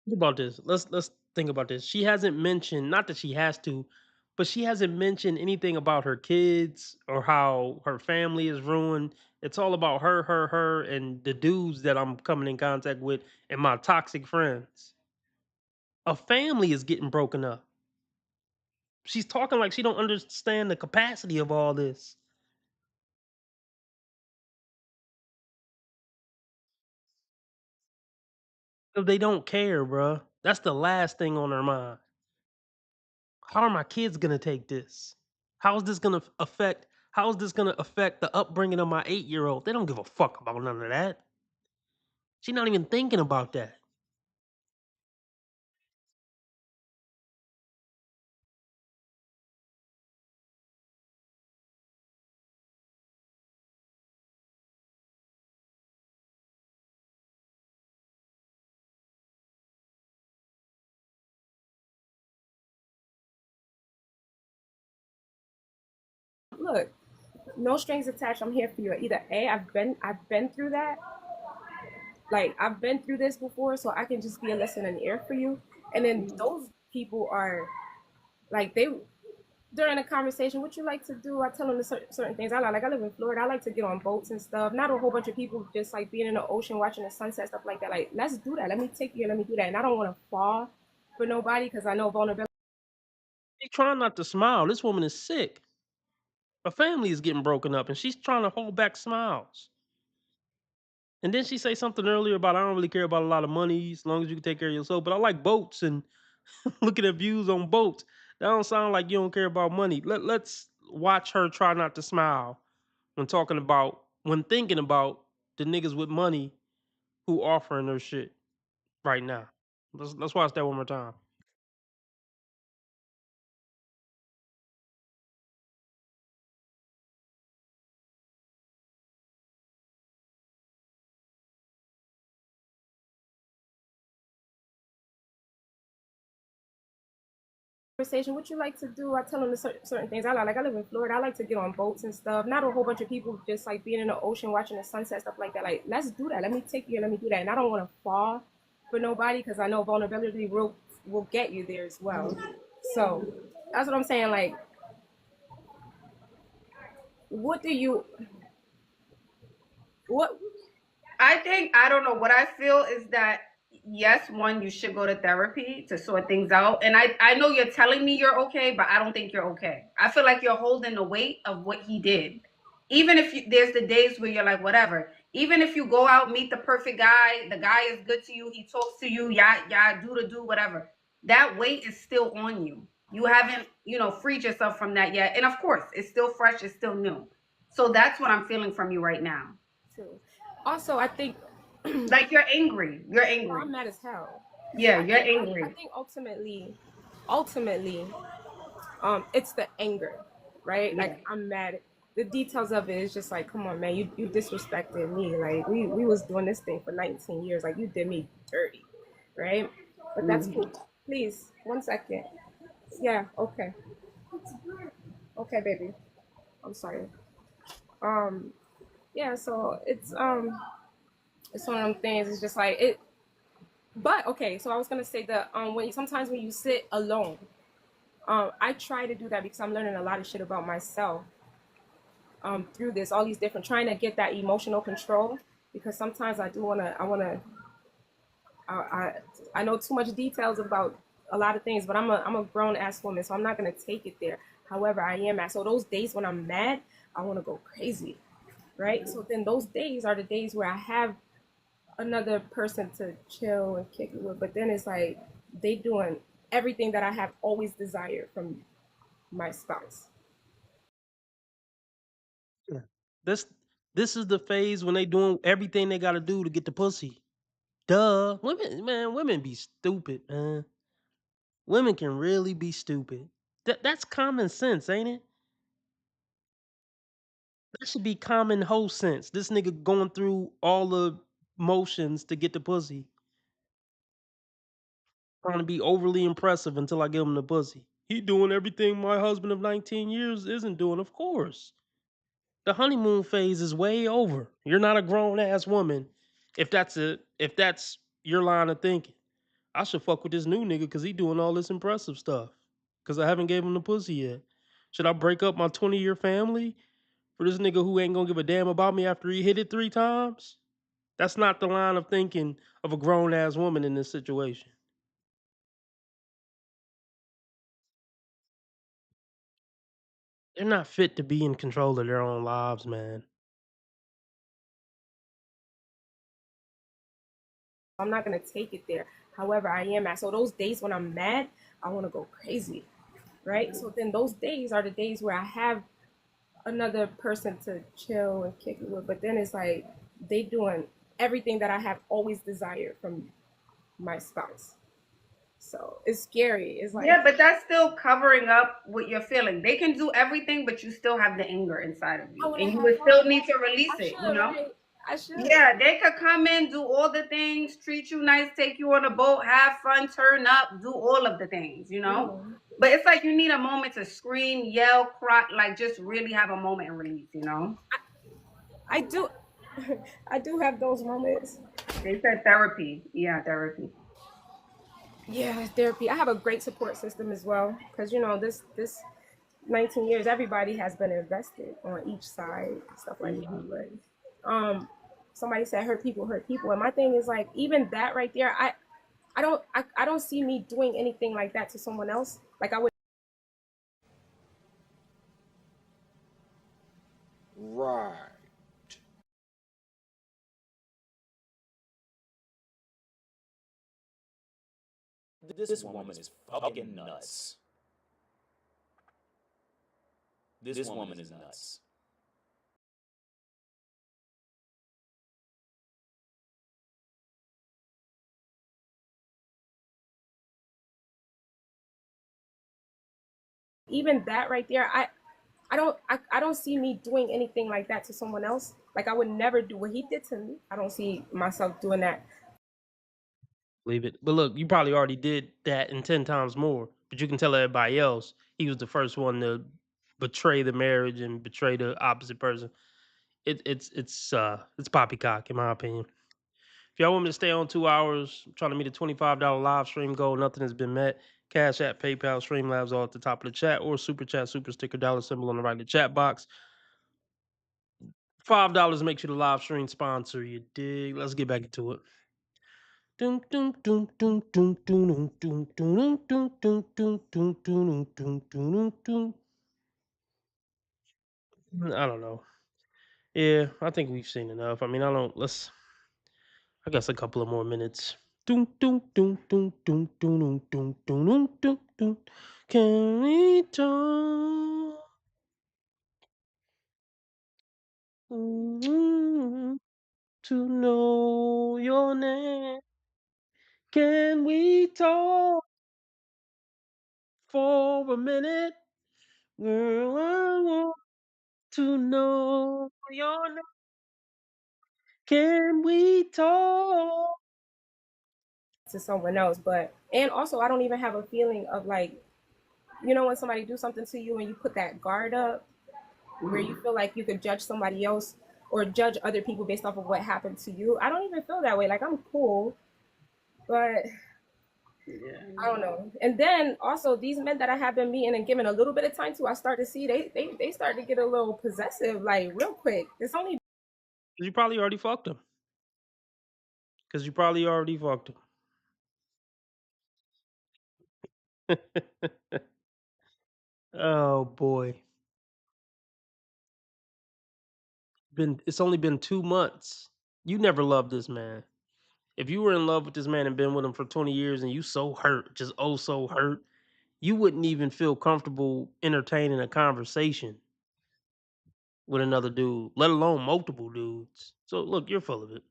A: Think about this. Let's think about this. She hasn't mentioned, not that she has to, but she hasn't mentioned anything about her kids or how her family is ruined. It's all about her, and the dudes that I'm coming in contact with and my toxic friends. A family is getting broken up. She's talking like she don't understand the capacity of all this. 'Cause they don't care, bruh. That's the last thing on their mind. How are my kids gonna take this? How is this gonna affect the upbringing of my 8-year-old? They don't give a fuck about none of that. She's not even thinking about that.
D: Look, no strings attached. I'm here for you. Either A, I've been through that. Like I've been through this before, so I can just be a listening ear for you. And then those people are like they during a conversation, what you like to do? I tell them the certain things. Like I live in Florida. I like to get on boats and stuff. Not a whole bunch of people just like being in the ocean, watching the sunset, stuff like that. Like let's do that. Let me take you. Let me do that. And I don't want to fall for nobody because I know vulnerability.
A: She's trying not to smile. This woman is sick. Her family is getting broken up, and she's trying to hold back smiles. And then she say something earlier about I don't really care about a lot of money as long as you can take care of yourself. But I like boats and looking at views on boats. That don't sound like you don't care about money. Let's watch her try not to smile when thinking about the niggas with money who offering her shit right now. Let's watch that one more time.
D: Conversation, what you like to do? I tell them the certain things. Like I live in Florida. I like to get on boats and stuff. Not a whole bunch of people just like being in the ocean, watching the sunset, stuff like that. Like let's do that. Let me take you. Let me do that. And I don't want to fall for nobody because I know vulnerability will get you there as well. So that's what I'm saying. Like, what do you what
C: I think I don't know what I feel is that yes, one, you should go to therapy to sort things out. And I know you're telling me you're okay, but I don't think you're okay. I feel like you're holding the weight of what he did. Even if there's the days where you're like whatever. Even if you go out, meet the perfect guy, the guy is good to you, he talks to you, yeah, do to do whatever. That weight is still on you. You haven't, freed yourself from that yet. And of course, it's still fresh, it's still new. So that's what I'm feeling from you right now.
D: too? Also, I think
C: Like you're angry. You're angry.
D: I'm mad as hell.
C: Yeah,
D: I
C: you're
D: think I
C: angry.
D: think ultimately, it's the anger, right?
C: Yeah.
D: Like I'm mad. The details of it is just like, come on, man, you disrespected me. Like we was doing this thing for 19 years. Like you did me dirty, right? But that's
C: Mhm.
D: cool. Please, 1 second. Yeah, okay, okay, baby. I'm sorry. Um, yeah. So it's one of them things. It's just like it. But okay, so I was gonna say that when sometimes when you sit alone, I try to do that because I'm learning a lot of shit about myself through this, all these different, trying to get that emotional control because sometimes I I know too much details about a lot of things, but I'm a grown ass woman, so I'm not gonna take it there. However, I am mad. So those days when I'm mad, I want to go crazy, right? So then those days are the days where I have another person to chill and kick it with, but then it's like they doing everything that I have always desired from my spouse.
A: Yeah. This this is the phase when they doing everything they gotta do to get the pussy. Duh. Women be stupid, man. Women can really be stupid. That's common sense, ain't it? That should be common whole sense. This nigga going through all the motions to get the pussy, trying to be overly impressive until I give him the pussy. He doing everything my husband of 19 years isn't doing, of course. The honeymoon phase is way over. You're not a grown ass woman if that's your line of thinking. I should fuck with this new nigga because he doing all this impressive stuff. Because I haven't gave him the pussy yet. Should I break up my 20-year family for this nigga who ain't gonna give a damn about me after he hit it 3 times? That's not the line of thinking of a grown ass woman in this situation. They're not fit to be in control of their own lives, man.
D: I'm not gonna take it there. However, I am at. So those days when I'm mad, I want to go crazy, right? So then those days are the days where I have another person to chill and kick it with. But then it's like they doing everything that I have always desired from my spouse. So it's scary. It's like,
C: Yeah, but that's still covering up what you're feeling. They can do everything, but you still have the anger inside of
D: I
C: you,
D: want to
C: and you
D: have
C: would
D: fun.
C: still need to release
D: I
C: it.
D: should, right? I should.
C: Yeah, they could come in, do all the things, treat you nice, take you on a boat, have fun, turn up, do all of the things. But it's like you need a moment to scream, yell, cry, like just really have a moment and release.
D: I do. I do have those moments.
C: They said therapy. Yeah, therapy.
D: Yeah, therapy. I have a great support system as well because this 19 years everybody has been invested on each side, stuff like that. But somebody said hurt people, and my thing is like even that right there. I don't see me doing anything like that to someone else. Like I would.
K: Right.
J: This woman is fucking nuts. This woman is nuts.
D: Even that right there. I don't see me doing anything like that to someone else. Like I would never do what he did to me. I don't see myself doing that.
A: Leave it. But look, you probably already did that and 10 times more. But you can tell everybody else he was the first one to betray the marriage and betray the opposite person. It's poppycock in my opinion. If y'all want me to stay on 2 hours, I'm trying to meet a $25 live stream goal, nothing has been met. Cash App, PayPal, Streamlabs all at the top of the chat, or super chat, super sticker, dollar symbol on the right of the chat box. $5 makes you the live stream sponsor. You dig? Let's get back into it. I don't know. Yeah, I think we've seen enough. I mean, I guess a couple of more minutes. Can we talk to know your name? Can we talk for a minute? Girl, I want to know your name. Can we talk?
D: To someone else, but and also I don't even have a feeling of like when somebody do something to you and you put that guard up where you feel like you could judge somebody else or judge other people based off of what happened to you. I don't even feel that way. Like I'm cool, but I don't know. And then also these men that I have been meeting and giving a little bit of time to, I start to see they start to get a little possessive, like real quick. It's only
A: You probably already fucked him. Because you probably already fucked him. Oh boy. It's only been 2 months. You never loved this man. If you were in love with this man and been with him for 20 years and you so hurt, just oh so hurt, you wouldn't even feel comfortable entertaining a conversation with another dude, let alone multiple dudes. So look, you're full of it.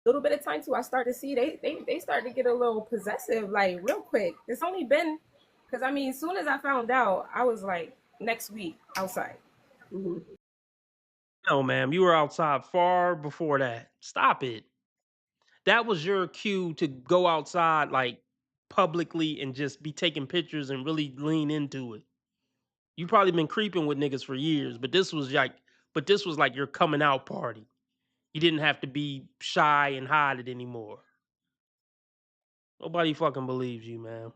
D: little bit of time to, I start to see they start to get a little possessive, like real quick. It's only been because I mean, as soon as I found out, I was like next week outside.
A: No, ma'am, you were outside far before that. Stop it. That was your cue to go outside like publicly and just be taking pictures and really lean into it. You probably been creeping with niggas for years, but this was like your coming out party. You didn't have to be shy and hide it anymore. Nobody fucking believes you, man.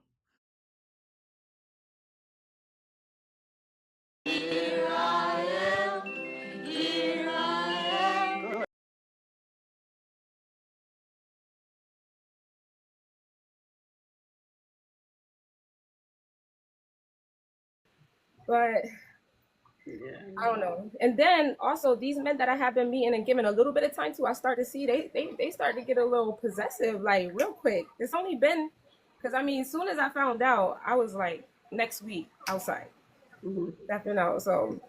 D: But I don't know. And then also these men that I have been meeting and giving a little bit of time to, I start to see they start to get a little possessive, like real quick. It's only been because I mean, as soon as I found out, I was like next week outside. After now, so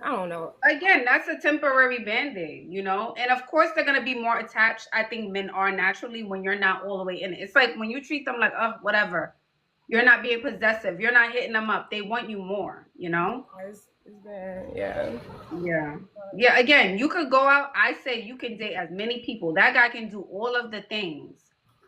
D: I don't know.
C: Again, that's a temporary band-aid, you know? And of course they're gonna be more attached. I think men are naturally when you're not all the way in it. It's like when you treat them like, oh, whatever. You're not being possessive. You're not hitting them up. They want you more, you know?
D: It's been, yeah.
C: Yeah. Yeah, again, you could go out. I say you can date as many people. That guy can do all of the things,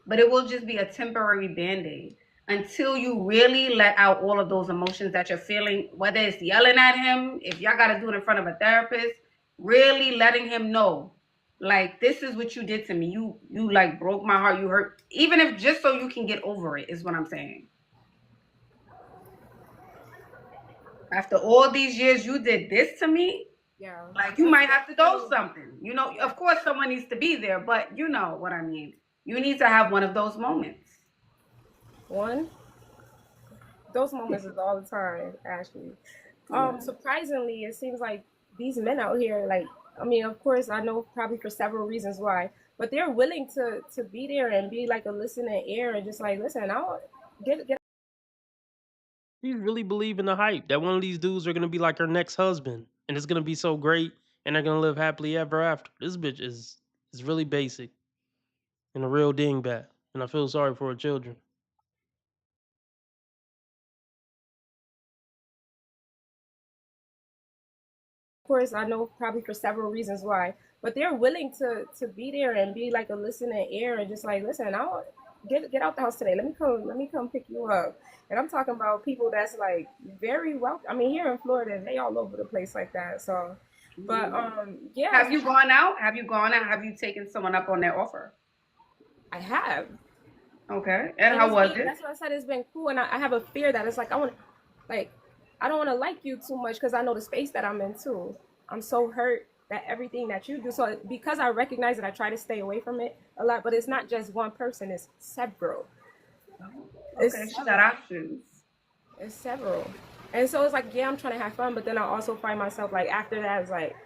C: but it will just be a temporary band-aid until you really let out all of those emotions that you're feeling, whether it's yelling at him, if y'all got to do it in front of a therapist, really letting him know, like, this is what you did to me. You like broke my heart. You hurt. Even if just so you can get over it is what I'm saying. After all these years, you did this to me.
D: Yeah.
C: Like you might have to do something. You know, of course someone needs to be there, but you know what I mean. You need to have one of those moments.
D: One. Those moments is all the time, actually. Surprisingly, it seems like these men out here, like, I mean, of course, I know probably for several reasons why, but they're willing to be there and be like a listening ear and just like, listen, I'll get.
A: You really believe in the hype that one of these dudes are gonna be like her next husband, and it's gonna be so great, and they're gonna live happily ever after. This bitch is really basic and a real dingbat, and I feel sorry for her children.
D: Of course, I know probably for several reasons why, but they're willing to be there and be like a listening ear and just like, listen, I'll get out the house today. Let me come pick you up. And I'm talking about people that's like very well. I mean, here in Florida, they all over the place like that. So, but yeah.
C: Have you gone out? Have you gone out? Have you taken someone up on their offer?
D: I have.
C: Okay. And how was it?
D: That's what I said. It's been cool, and I have a fear that it's like like, I don't want to like you too much because I know the space that I'm in too. I'm so hurt that everything that you do. So because I recognize it, I try to stay away from it a lot. But it's not just one person; it's several.
C: Okay, she got options.
D: It's several, and so it's like, yeah, I'm trying to have fun, but then I also find myself like after that, it's like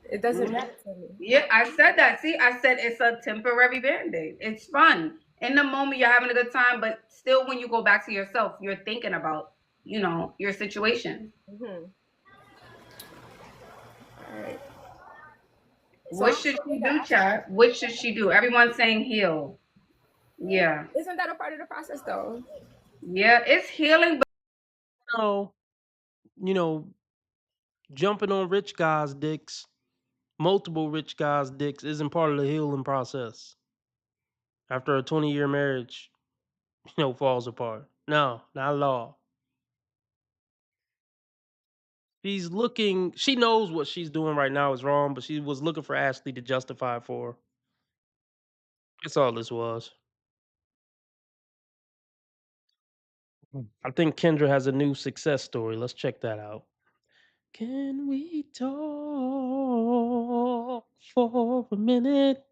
D: it doesn't matter to me.
C: Yeah, I said that. See, I said it's a temporary band-aid. It's fun. In the moment, you're having a good time, but still, when you go back to yourself, you're thinking about, you know, your situation.
D: All right.
C: What should she do, Chad? What should she do? Everyone's saying heal. Yeah.
D: Isn't that a part of the process, though?
C: Yeah, it's healing, but
A: No, you know, jumping on rich guys' dicks, multiple rich guys' dicks, isn't part of the healing process. After a 20-year marriage, falls apart. No, not at all. She knows what she's doing right now is wrong, but she was looking for Ashley to justify it for her. That's all this was. I think Kendra has a new success story. Let's check that out. Can we talk for a minute?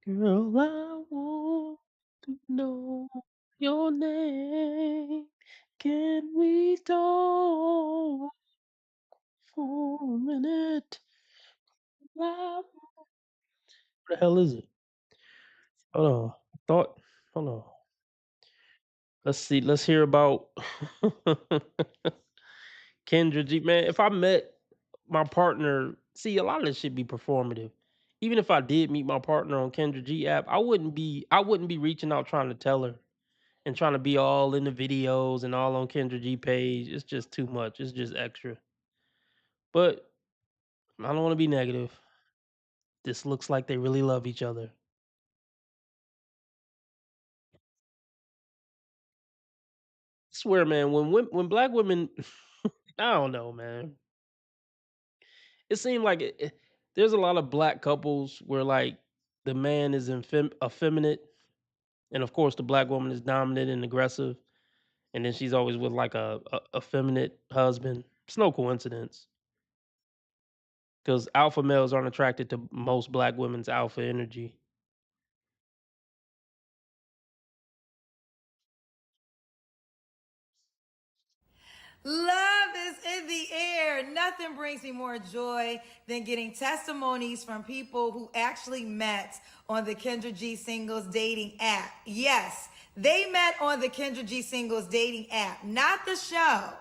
A: Girl, I want to know your name. Can we talk for a minute? Where the hell is it? Hold on. Hold on. Let's see. Let's hear about Kendra G. Man, if I met my partner, see, a lot of this should be performative. Even if I did meet my partner on Kendra G app, I wouldn't be reaching out trying to tell her and trying to be all in the videos and all on Kendra G page. It's just too much. It's just extra. But I don't want to be negative. This looks like they really love each other. I swear, man, when black women, I don't know, man. It seemed like there's a lot of black couples where like the man is effeminate, and of course the black woman is dominant and aggressive, and then she's always with like a effeminate husband. It's no coincidence because alpha males aren't attracted to most black women's alpha energy.
B: Love is in the air. Nothing brings me more joy than getting testimonies from people who actually met on the Kendra G Singles dating app. Yes, they met on the Kendra G Singles dating app, not the show.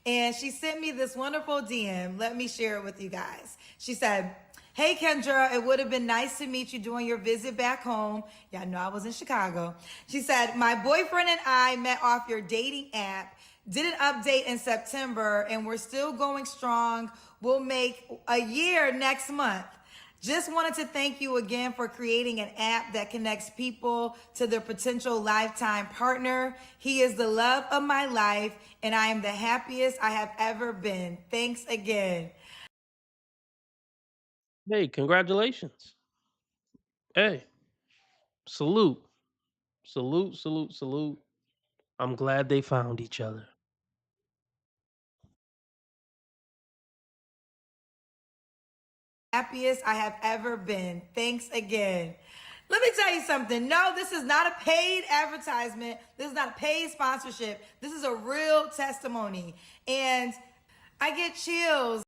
B: And she sent me this wonderful DM. Let me share it with you guys. She said, "Hey Kendra, it would have been nice to meet you during your visit back home. Y'all know I was in Chicago." She said, "My boyfriend and I met off your dating app, did an update in September, and we're still going strong. We'll make a year next month. Just wanted to thank you again for creating an app that connects people to their potential lifetime partner. He is the love of my life, and I am the happiest I have ever been. Thanks again."
A: Hey, congratulations. Hey, salute. Salute, salute, salute. I'm glad they found each other.
B: Happiest I have ever been. Thanks again. Let me tell you something. No, this is not a paid advertisement. This is not a paid sponsorship. This is a real testimony. And I get chills.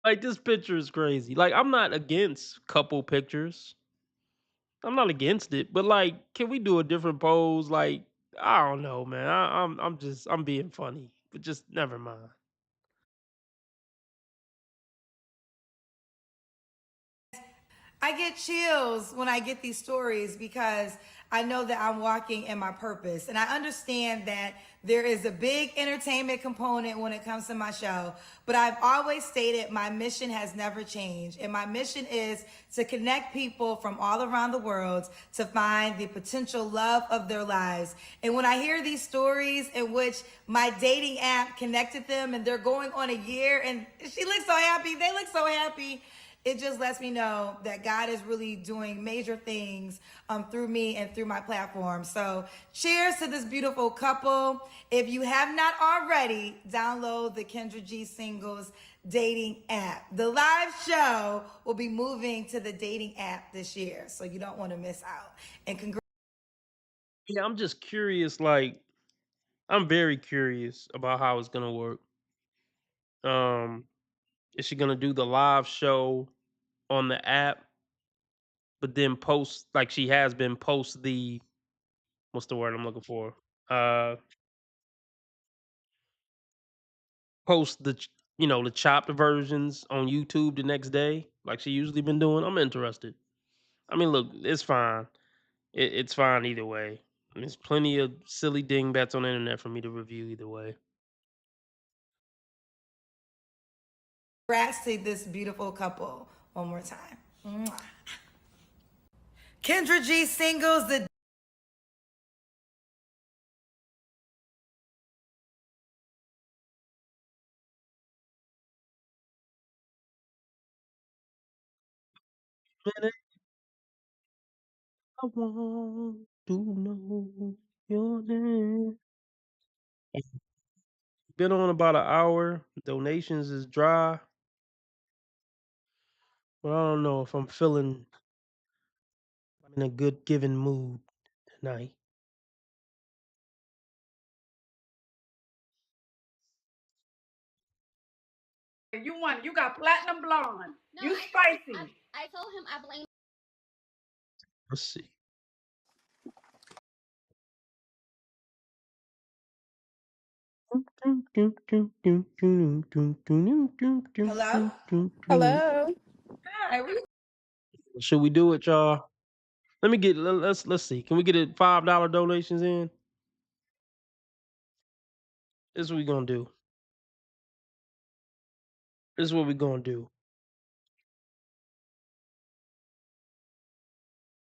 A: Like, this picture is crazy. Like, I'm not against couple pictures. I'm not against it, but like, can we do a different pose? Like, I don't know, man. I'm being funny, but just never mind.
B: I get chills when I get these stories because I know that I'm walking in my purpose. And I understand that there is a big entertainment component when it comes to my show. But I've always stated my mission has never changed. And my mission is to connect people from all around the world to find the potential love of their lives. And when I hear these stories in which my dating app connected them and they're going on a year and she looks so happy, they look so happy, it just lets me know that God is really doing major things through me and through my platform. So, cheers to this beautiful couple. If you have not already, download the Kendra G Singles dating app. The live show will be moving to the dating app this year, so you don't want to miss out. And
A: Yeah, I'm just curious. Like, I'm very curious about how it's gonna work. Um, is she gonna do the live show on the app, but then post like she has been post the what's the word I'm looking for? Uh, post the chopped versions on YouTube the next day, like she usually been doing. I'm interested. I mean, look, it's fine. It's fine either way. There's plenty of silly dingbats on the internet for me to review either way.
B: congrats to this beautiful couple one more time. Mwah. Kendra G Singles, the
A: Minute, I want to know your name. Been on about an hour. Donations is dry, but I don't know if I'm in a good giving mood tonight.
C: You got platinum blonde. No, you spicy.
K: I told him I blame.
A: Let's see.
B: hello.
D: Hello.
B: Hi,
A: Should we do it, y'all? Let's see. Can we get it $5 donations in? This is what we gonna do. This is what we gonna do.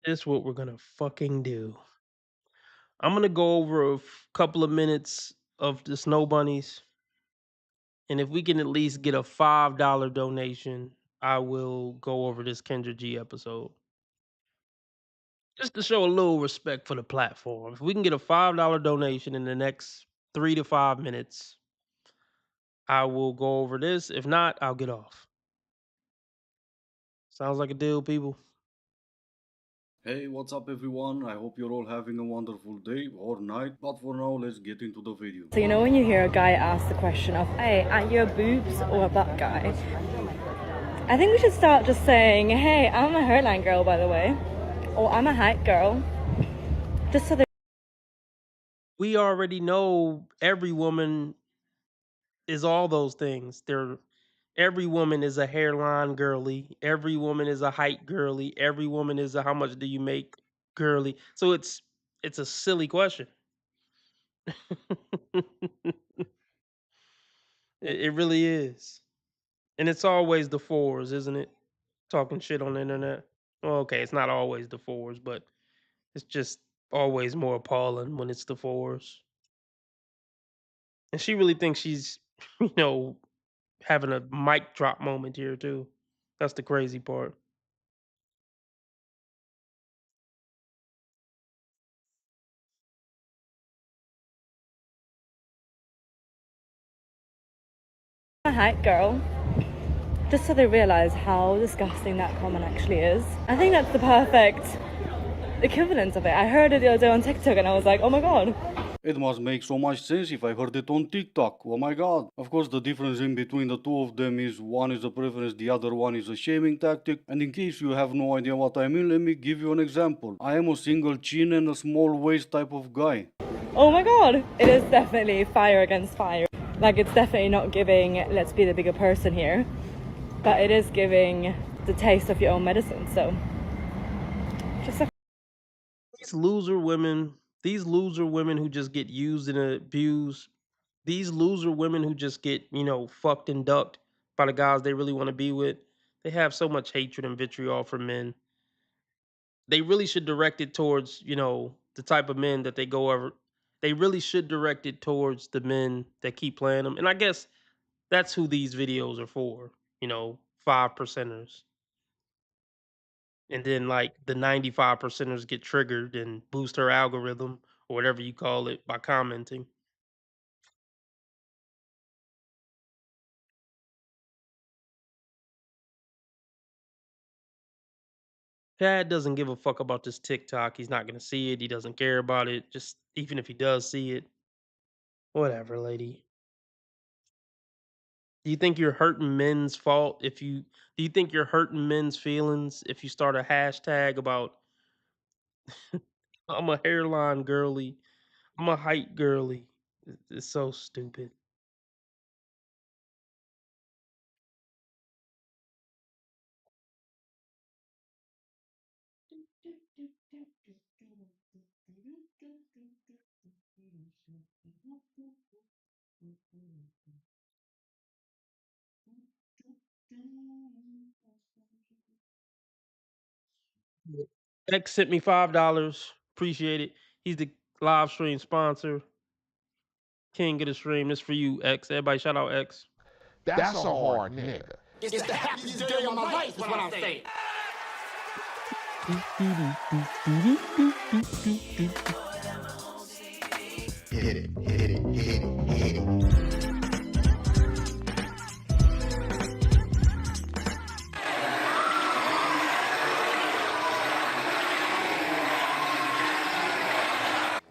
A: This is what we're gonna fucking do. I'm gonna go over couple of minutes of the snow bunnies, and if we can at least get a $5 donation, I will go over this Kendra G episode. Just to show a little respect for the platform. If we can get a $5 donation in the next 3 to 5 minutes, I will go over this. If not, I'll get off. Sounds like a deal, people.
K: Hey, what's up everyone? I hope you're all having a wonderful day or night, but for now, let's get into the video.
L: So you know when you hear a guy ask the question of, hey, are you a boobs or a butt guy? I think we should start just saying, hey, I'm a hairline girl, by the way, or I'm a height girl, just so they...
A: We already know every woman is all those things. Every woman is a hairline girly. Every woman is a height girly. Every woman is a how much do you make girly. So it's a silly question. It really is. And it's always the fours, isn't it? Talking shit on the internet. Well, okay, it's not always the fours, but it's just always more appalling when it's the fours. And she really thinks she's, you know, having a mic drop moment here too. That's the crazy part.
L: I'm a height girl, just so they realize how disgusting that comment actually is. I think that's the perfect equivalent of it. I heard it the other day on TikTok and I was like, oh my god.
K: It must make so much sense if I heard it on TikTok. Oh my god. Of course, the difference in between the two of them is one is a preference, the other one is a shaming tactic. And in case you have no idea what I mean, let me give you an example. I am a single chin and a small waist type of guy.
L: Oh my god, it is definitely fire against fire. Like, it's definitely not giving, let's be the bigger person here, but it is giving the taste of your own medicine. So just a...
A: These loser women who just get used and abused, these loser women who just get, fucked and ducked by the guys they really want to be with, they have so much hatred and vitriol for men. They really should direct it towards, the type of men that they go over. They really should direct it towards the men that keep playing them. And I guess that's who these videos are for, 5 percenters. And then like the 95 percenters get triggered and boost her algorithm or whatever you call it by commenting. Chad doesn't give a fuck about this TikTok. He's not gonna see it. He doesn't care about it. Just even if he does see it, whatever, lady. Do you think you're hurting men's fault if you do you think you're hurting men's feelings if you start a hashtag about I'm a hairline girly, I'm a height girly? It's so stupid. X sent me $5. Appreciate it. He's the live stream sponsor. King of the stream. This for you, X. Everybody shout out X.
M: That's a hard nigga.
N: It's the happiest day of my life, is what I'm saying.
F: Hit it, hit it, hit it, hit it.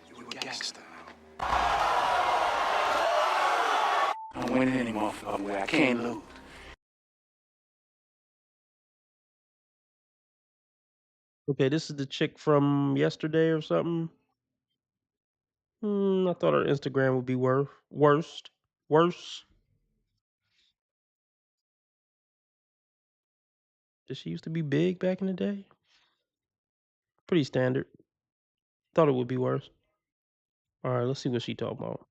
E: You a gangster. I don't win any motherfucking way. I can't lose.
A: Okay, this is the chick from yesterday or something. I thought her Instagram would be worse. Did she used to be big back in the day? Pretty standard. Thought it would be worse. All right, let's see what she talking about.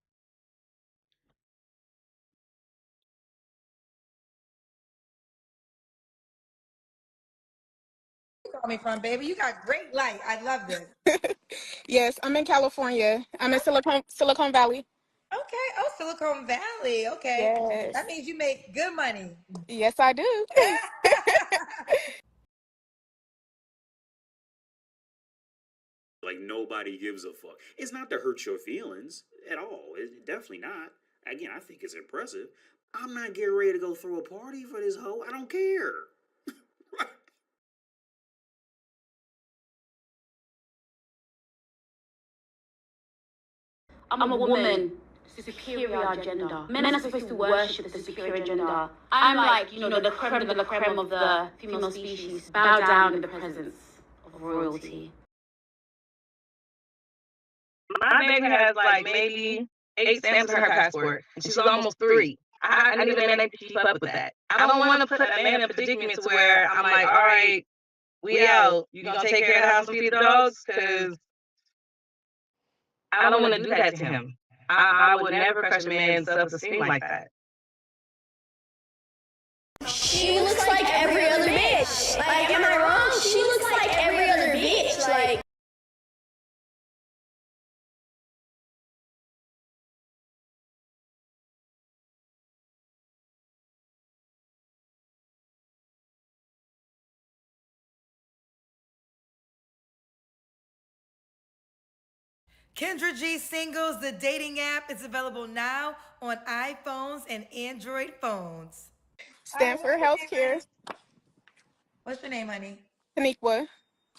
O: Call me from, baby. You got great light. I love this.
P: Yes, I'm in California. I'm in Silicon Valley.
O: Okay. Oh, Silicon Valley. Okay.
P: Yes.
O: That means you make good money.
P: Yes, I do.
J: Like nobody gives a fuck. It's not to hurt your feelings at all. Definitely not. Again, I think it's impressive. I'm not getting ready to go throw a party for this hoe. I don't care.
B: I'm a woman, superior gender. Men are supposed to worship the superior gender. I'm like, the creme de la creme of the female species. Bow down in the presence of royalty.
Q: My baby has like maybe 8 stamps in her passport. And she's almost 3. I need a man that can keep up with that. I don't want to put that man in a predicament to where I'm like, all right, we out. You gonna take care of the house and feed the dogs? Because I don't want to do that to him. I would never crush a man's self-esteem like that.
B: She looks like every other bitch. Like, am I wrong? She looks like every other bitch. Like.
O: Kendra G Singles, the dating app, is available now on iPhones and Android phones.
P: Stanford Healthcare.
O: What's your name, honey?
P: Taniqua.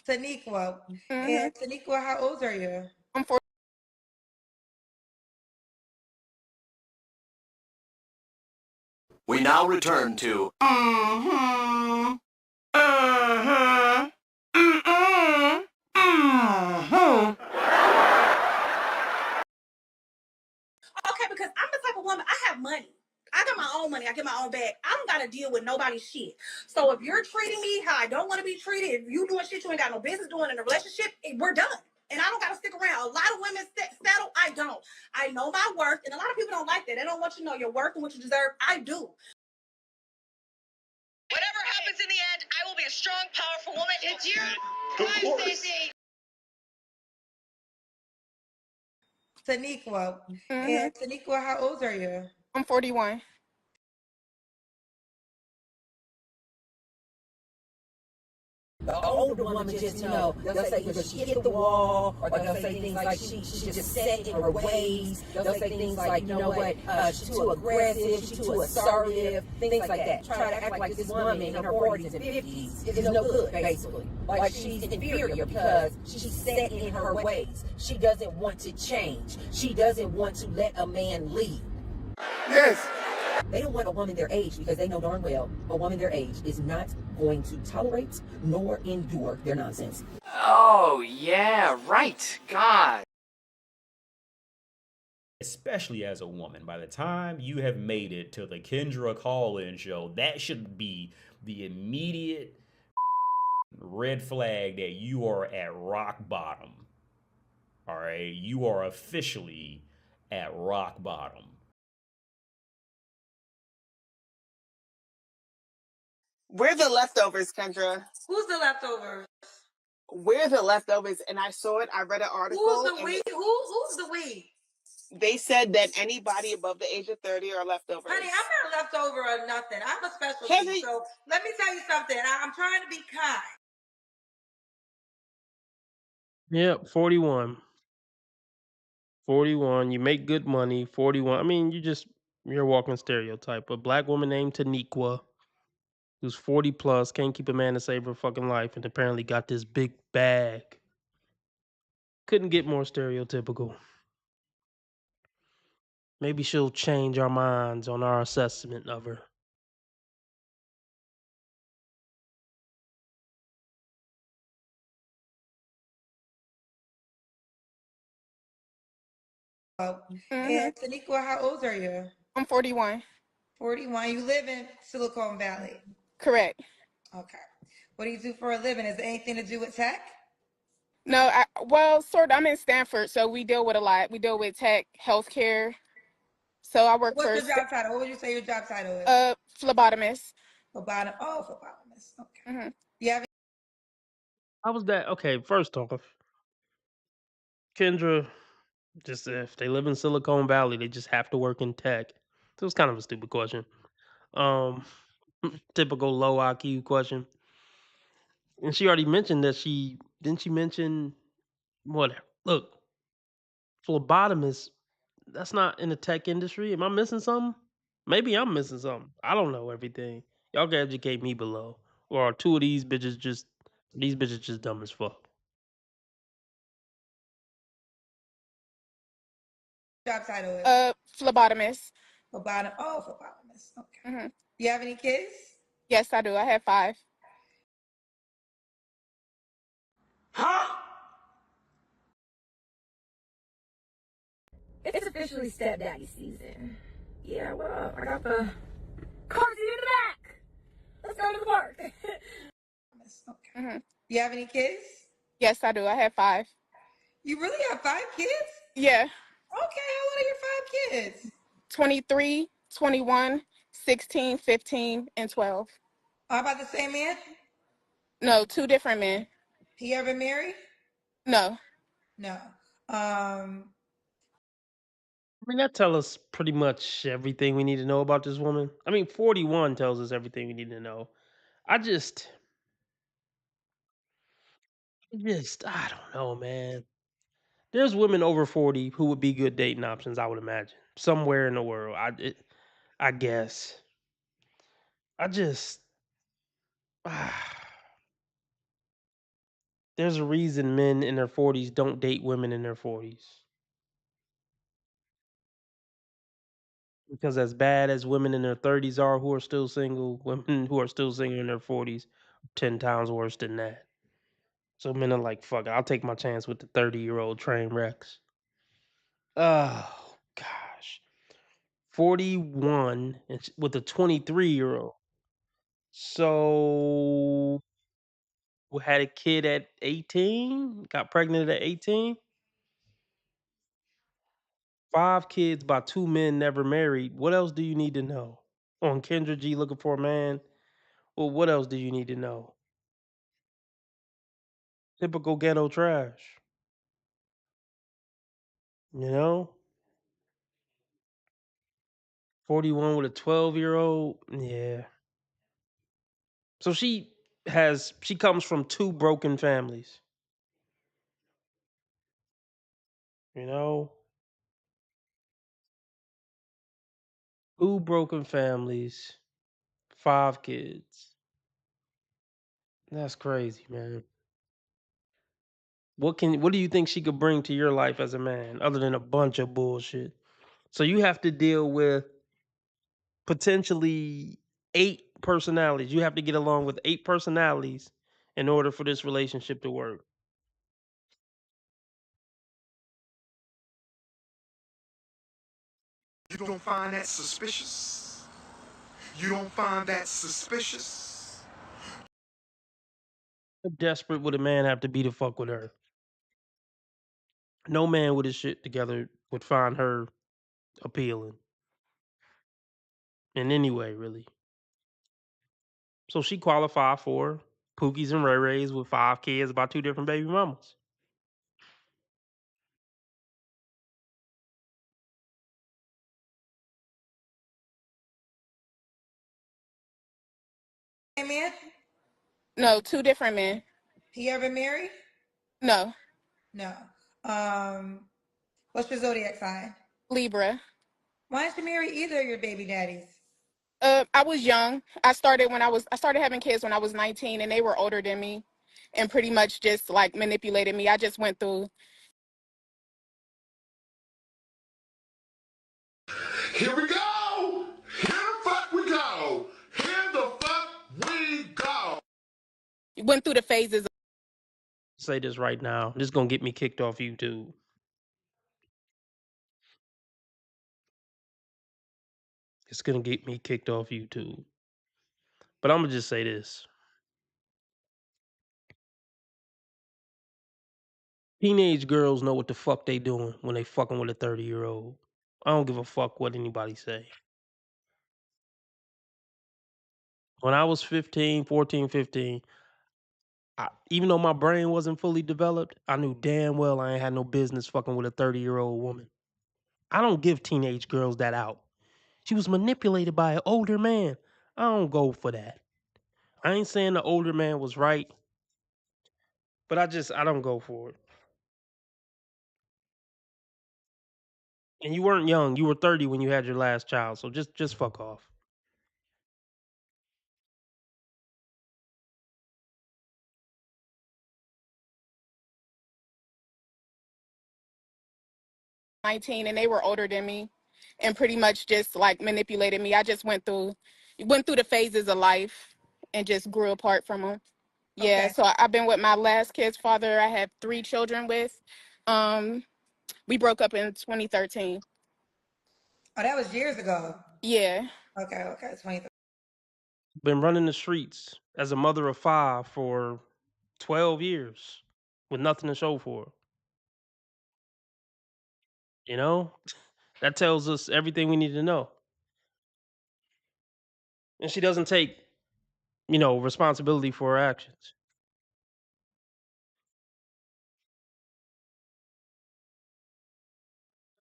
O: Taniqua. And Taniqua, how old are you?
P: I'm 40.
R: We now return to
S: Okay, because I'm the type of woman, I have money. I got my own money. I get my own bag. I don't got to deal with nobody's shit. So if you're treating me how I don't want to be treated, if you doing shit you ain't got no business doing in a relationship, we're done. And I don't got to stick around. A lot of women settle. I don't. I know my worth. And a lot of people don't like that. They don't want you to know your worth and what you deserve. I do.
T: Whatever happens in the end, I will be a strong, powerful woman. It's your time, Stacey.
O: Taniqua. And Taniqua, how old are you?
P: I'm 41.
U: The older woman just, they'll say either she hit the wall, or they'll say things like she's just set in her ways. They'll say things like, you know what, she's too aggressive, she's too assertive, things like that. Try to act like this woman in her 40s and 50s is no good, basically. Like she's inferior because she's set in her ways. She doesn't want to change. She doesn't want to let a man lead.
I: Yes.
U: They don't want a woman their age because they know darn well a woman their age is not going to tolerate nor endure their nonsense.
V: Oh, yeah, right. God.
W: Especially as a woman, by the time you have made it to the Kendra call-in show, that should be the immediate red flag that you are at rock bottom. All right, you are officially at rock bottom.
X: We're the leftovers, Kendra.
O: Who's the leftovers?
X: We're the leftovers, and I saw it. I read an article.
O: Who's the we? Who's the we?
X: They said that anybody above the age of 30 are leftovers.
O: Honey, I'm not leftover or nothing. I have a specialty. So let me tell you something. I'm trying to be kind.
A: Yep, 41. 41. You make good money. 41. I mean, you're a walking stereotype. A black woman named Taniqua, who's 40 plus, can't keep a man to save her fucking life, and apparently got this big bag. Couldn't get more stereotypical. Maybe she'll change our minds on our assessment of her.
O: And Taniqua, how old are you?
P: I'm 41.
O: 41. You live in Silicon Valley.
P: Correct.
O: Okay. What do you do for a living? Is it anything to do with tech?
P: No, well, sort of. I'm in Stanford, so we deal with a lot. We deal with tech, healthcare. So I work for.
O: What's your job title? What would you say your job title is?
P: Phlebotomist.
O: Phlebotomist. Okay. Yeah.
A: How was that? Okay, first off, Kendra, just if they live in Silicon Valley, they just have to work in tech. So it's kind of a stupid question. Um, typical low IQ question. And she already mentioned that she didn't she mention whatever. Look, phlebotomist, that's not in the tech industry. Am I missing something? Maybe I'm missing something. I don't know everything. Y'all can educate me below. Or are two of these bitches just dumb as fuck?
O: Job title is?
P: Phlebotomist.
O: Phlebotomist. Okay.
P: Mm-hmm.
O: You have any kids?
P: Yes, I do. I have 5.
U: It's officially stepdaddy season. Yeah, what up? I got the car seat in the back. Let's go to the park.
O: Okay.
P: Mm-hmm.
O: You have any kids?
P: Yes, I do. I have 5.
O: You really have 5 kids?
P: Yeah.
O: Okay, how old are your 5 kids?
P: 23, 21, 16, 15, and 12.
O: How about the same man?
P: No, 2 different men.
O: He ever married?
P: No.
O: No.
A: I mean, that tells us pretty much everything we need to know about this woman. I mean, 41 tells us everything we need to know. I I don't know, man. There's women over 40 who would be good dating options, I would imagine, somewhere in the world. I guess. I just, there's a reason men in their 40s don't date women in their 40s. Because as bad as women in their 30s are who are still single, women who are still single in their 40s, 10 times worse than that. So men are like, fuck it, I'll take my chance with the 30-year-old train wrecks. Oh, gosh. 41 with a 23-year-old. So we had a kid at 18, got pregnant at 18. 5 kids by 2 men never married. What else do you need to know? On Kendra G looking for a man. Well, what else do you need to know? Typical ghetto trash. You know? 41 with a 12-year-old. Yeah. So she comes from 2 broken families. You know? 2 broken families, 5 kids. That's crazy, man. What do you think she could bring to your life as a man other than a bunch of bullshit? So you have to deal with potentially 8 personalities. You have to get along with 8 personalities in order for this relationship to work.
M: You don't find that suspicious? You don't find that suspicious?
A: How desperate would a man have to be to fuck with her? No man with his shit together would find her appealing in any way, really. So she qualified for Pookies and Ray Rays with 5 kids by 2 different baby mamas.
O: Same man?
P: No, 2 different men.
O: He ever married?
P: No.
O: No. What's your zodiac sign?
P: Libra.
O: Why didn't you marry either of your baby daddies?
P: I was young. I started having kids when I was 19, and they were older than me and pretty much just like manipulated me. I just went through.
M: Here we go! Here the fuck we go! Here the fuck we go!
P: Went through the phases.
A: Say this right now. This is gonna get me kicked off YouTube. It's gonna get me kicked off YouTube. But I'm gonna just say this. Teenage girls know what the fuck they doing when they fucking with a 30-year-old. I don't give a fuck what anybody say. When I was 15, 14, 15, even though my brain wasn't fully developed, I knew damn well I ain't had no business fucking with a 30-year-old woman. I don't give teenage girls that out. She was manipulated by an older man. I don't go for that. I ain't saying the older man was right, but I don't go for it. And you weren't young. You were 30 when you had your last child, so just fuck off.
P: 19 and they were older than me and pretty much just like manipulated me. I just went through the phases of life and just grew apart from them. Yeah,
O: Okay.
P: so I've been with my last kid's father. I have 3 children with. We broke up in 2013.
O: Oh, that was years ago.
P: Yeah.
O: Okay, 2013.
A: Been running the streets as a mother of 5 for 12 years with nothing to show for it. You know? That tells us everything we need to know. And she doesn't take, responsibility for her actions.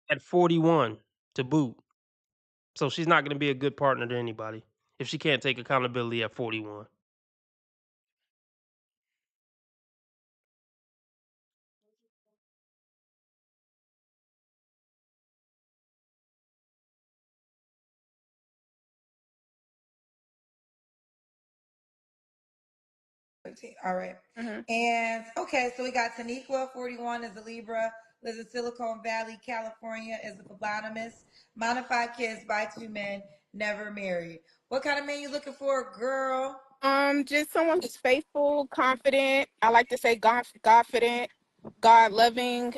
A: At 41 to boot. So she's not going to be a good partner to anybody if she can't take accountability at 41.
O: All right. And okay, so we got Taniqua, 41, is a Libra, lives in Silicon Valley, California, is a phlebotomist, mom of 5 kids by 2 men, never married. What kind of man you looking for, girl?
P: Just someone who's faithful, confident. I like to say confident, God loving,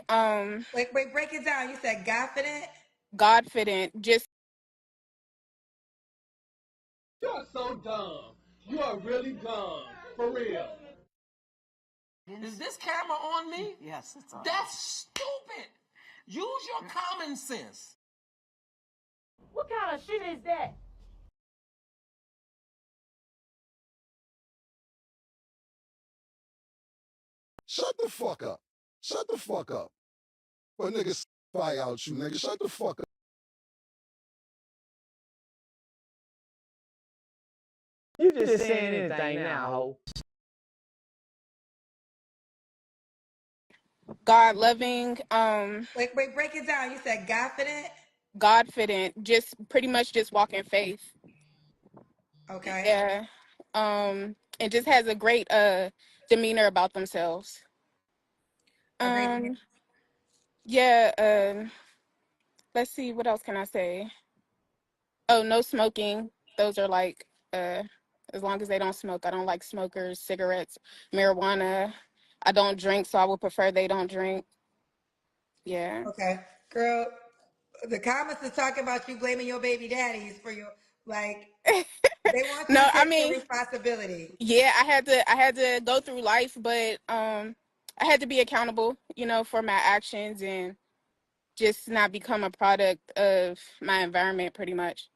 O: Wait, break it down. You said confident?
P: Godfident, just
N: You're so dumb. You are really dumb. For real. Is this camera on me? Yes, it's on. That's stupid. Use your common sense.
U: What kind of shit is that?
I: Shut the fuck up. Shut the fuck up. But niggas spy out you, nigga. Shut the fuck up.
C: You just saying anything now, ho.
P: God loving,
O: Wait, break it down. You said confident?
P: Godfident, just pretty much just walking faith.
O: Okay.
P: Yeah. And just has a great demeanor about themselves. Yeah, let's see, what else can I say? Oh, no smoking. Those are like as long as they don't smoke. I don't like smokers, cigarettes, marijuana. I don't drink, so I would prefer they don't drink. Yeah.
O: Okay. Girl, the comments are talking about you blaming your baby daddies for your, like, they want you
P: No,
O: to
P: I
O: take your
P: mean,
O: responsibility.
P: yeah, I had to go through life, but I had to be accountable, for my actions and just not become a product of my environment pretty much.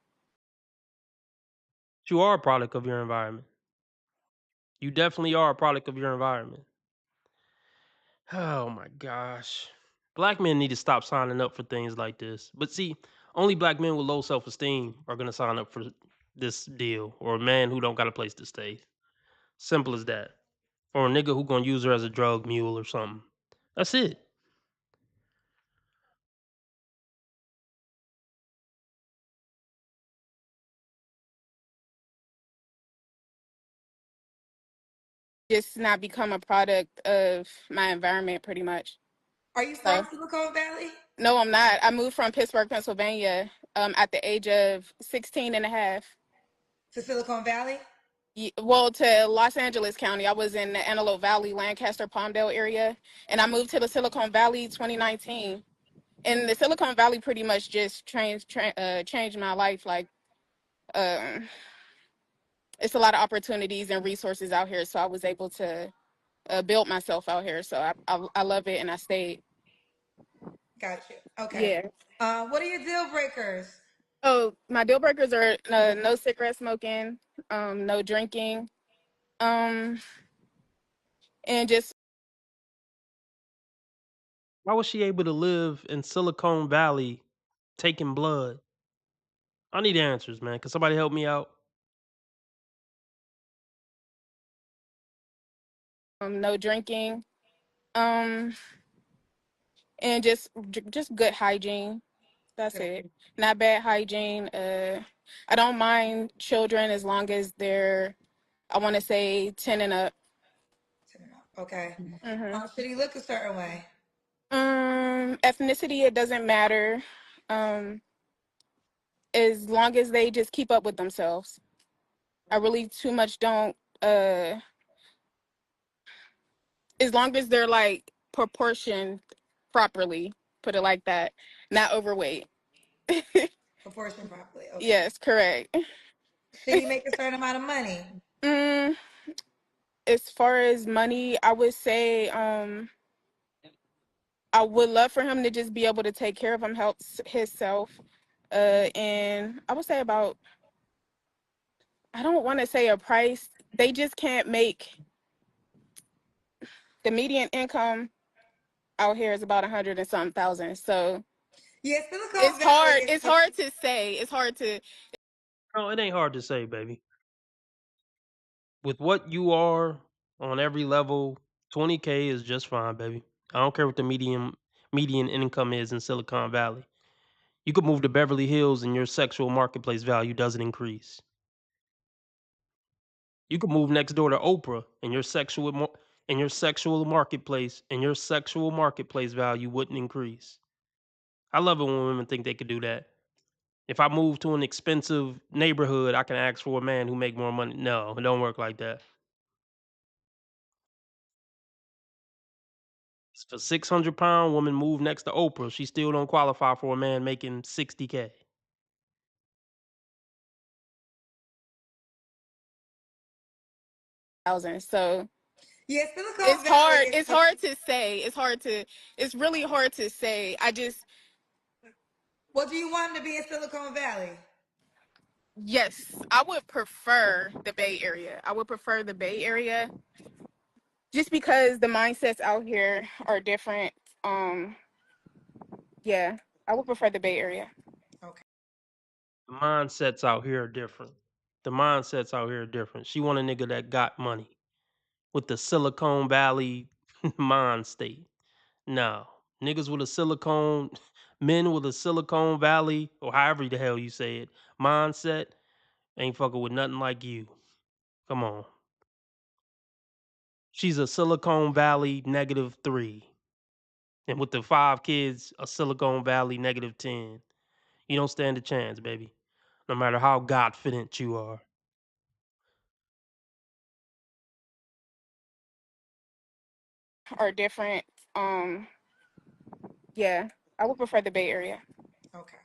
A: You are a product of your environment. You definitely are a product of your environment. Oh my gosh. Black men need to stop signing up for things like this. But see, only black men with low self-esteem are going to sign up for this deal, or a man who don't got a place to stay. Simple as that. Or a nigga who going to use her as a drug mule or something. That's it.
P: Just not become a product of my environment pretty much.
O: Are you
P: So
O: from Silicon Valley?
P: no, I'm not. I moved from Pittsburgh, Pennsylvania, at the age of 16 and a half.
O: To Silicon Valley?
P: Well, to Los Angeles County. I was in the Antelope Valley, Lancaster, Palmdale area, and I moved to the Silicon Valley 2019. And the Silicon Valley pretty much just changed my life. Like, um, it's a lot of opportunities and resources out here, so I was able to build myself out here. So I love it, and I stayed.
O: Got you. Okay.
P: Yeah.
O: What are your deal breakers?
P: Oh, my deal breakers are no cigarette smoking, no drinking, and just
A: Why was she able to live in Silicon Valley taking blood? I need answers, man. Can somebody help me out?
P: no drinking, um, and just good hygiene. That's it. Not bad hygiene. I don't mind children as long as they're, I want to say 10 and up.
O: Okay.
P: Mm-hmm.
O: Should he look a certain way?
P: Ethnicity, it doesn't matter. Um, as long as they just keep up with themselves. I really too much don't as long as they're like proportioned properly, put it like that, not overweight.
O: Proportion properly. Okay.
P: Yes, correct.
O: Should he make a certain amount of money?
P: Mm, as far as money, I would say I would love for him to just be able to take care of him, help himself. And I would say about, I don't want to say a price. They just can't make the median income out here is about 100 and something thousand. So
O: Yeah, Silicon
P: it's
O: Valley
P: hard.
O: is.
P: It's hard to say. It's hard to.
A: No, it ain't hard to say, baby. With what you are on every level, 20K is just fine, baby. I don't care what the median income is in Silicon Valley. You could move to Beverly Hills and your sexual marketplace value doesn't increase. You could move next door to Oprah and your sexual marketplace value wouldn't increase. I love it when women think they could do that. If I move to an expensive neighborhood, I can ask for a man who make more money. No, it don't work like that. If a 600-pound woman move next to Oprah, she still don't qualify for a man making 60K.
P: Thousand. So
O: Yeah, Silicon
P: it's
O: Valley
P: hard.
O: is.
P: It's hard to say. It's hard to. It's really hard to say. I just.
O: Well, do you want him to be in Silicon Valley?
P: Yes, I would prefer the Bay Area. I would prefer the Bay Area just because the mindsets out here are different. Um, yeah, I would prefer the Bay Area.
A: The mindsets out here are different. The mindsets out here are different. She want a nigga that got money with the Silicon Valley mind state. No. Niggas with a silicone, men with a Silicon Valley, or however the hell you say it, mindset, ain't fucking with nothing like you. Come on. She's a Silicon Valley -3. And with the 5 kids, a Silicon Valley -10. You don't stand a chance, baby. No matter how confident you are.
P: Are different. Yeah, I would prefer the Bay Area.
O: Okay.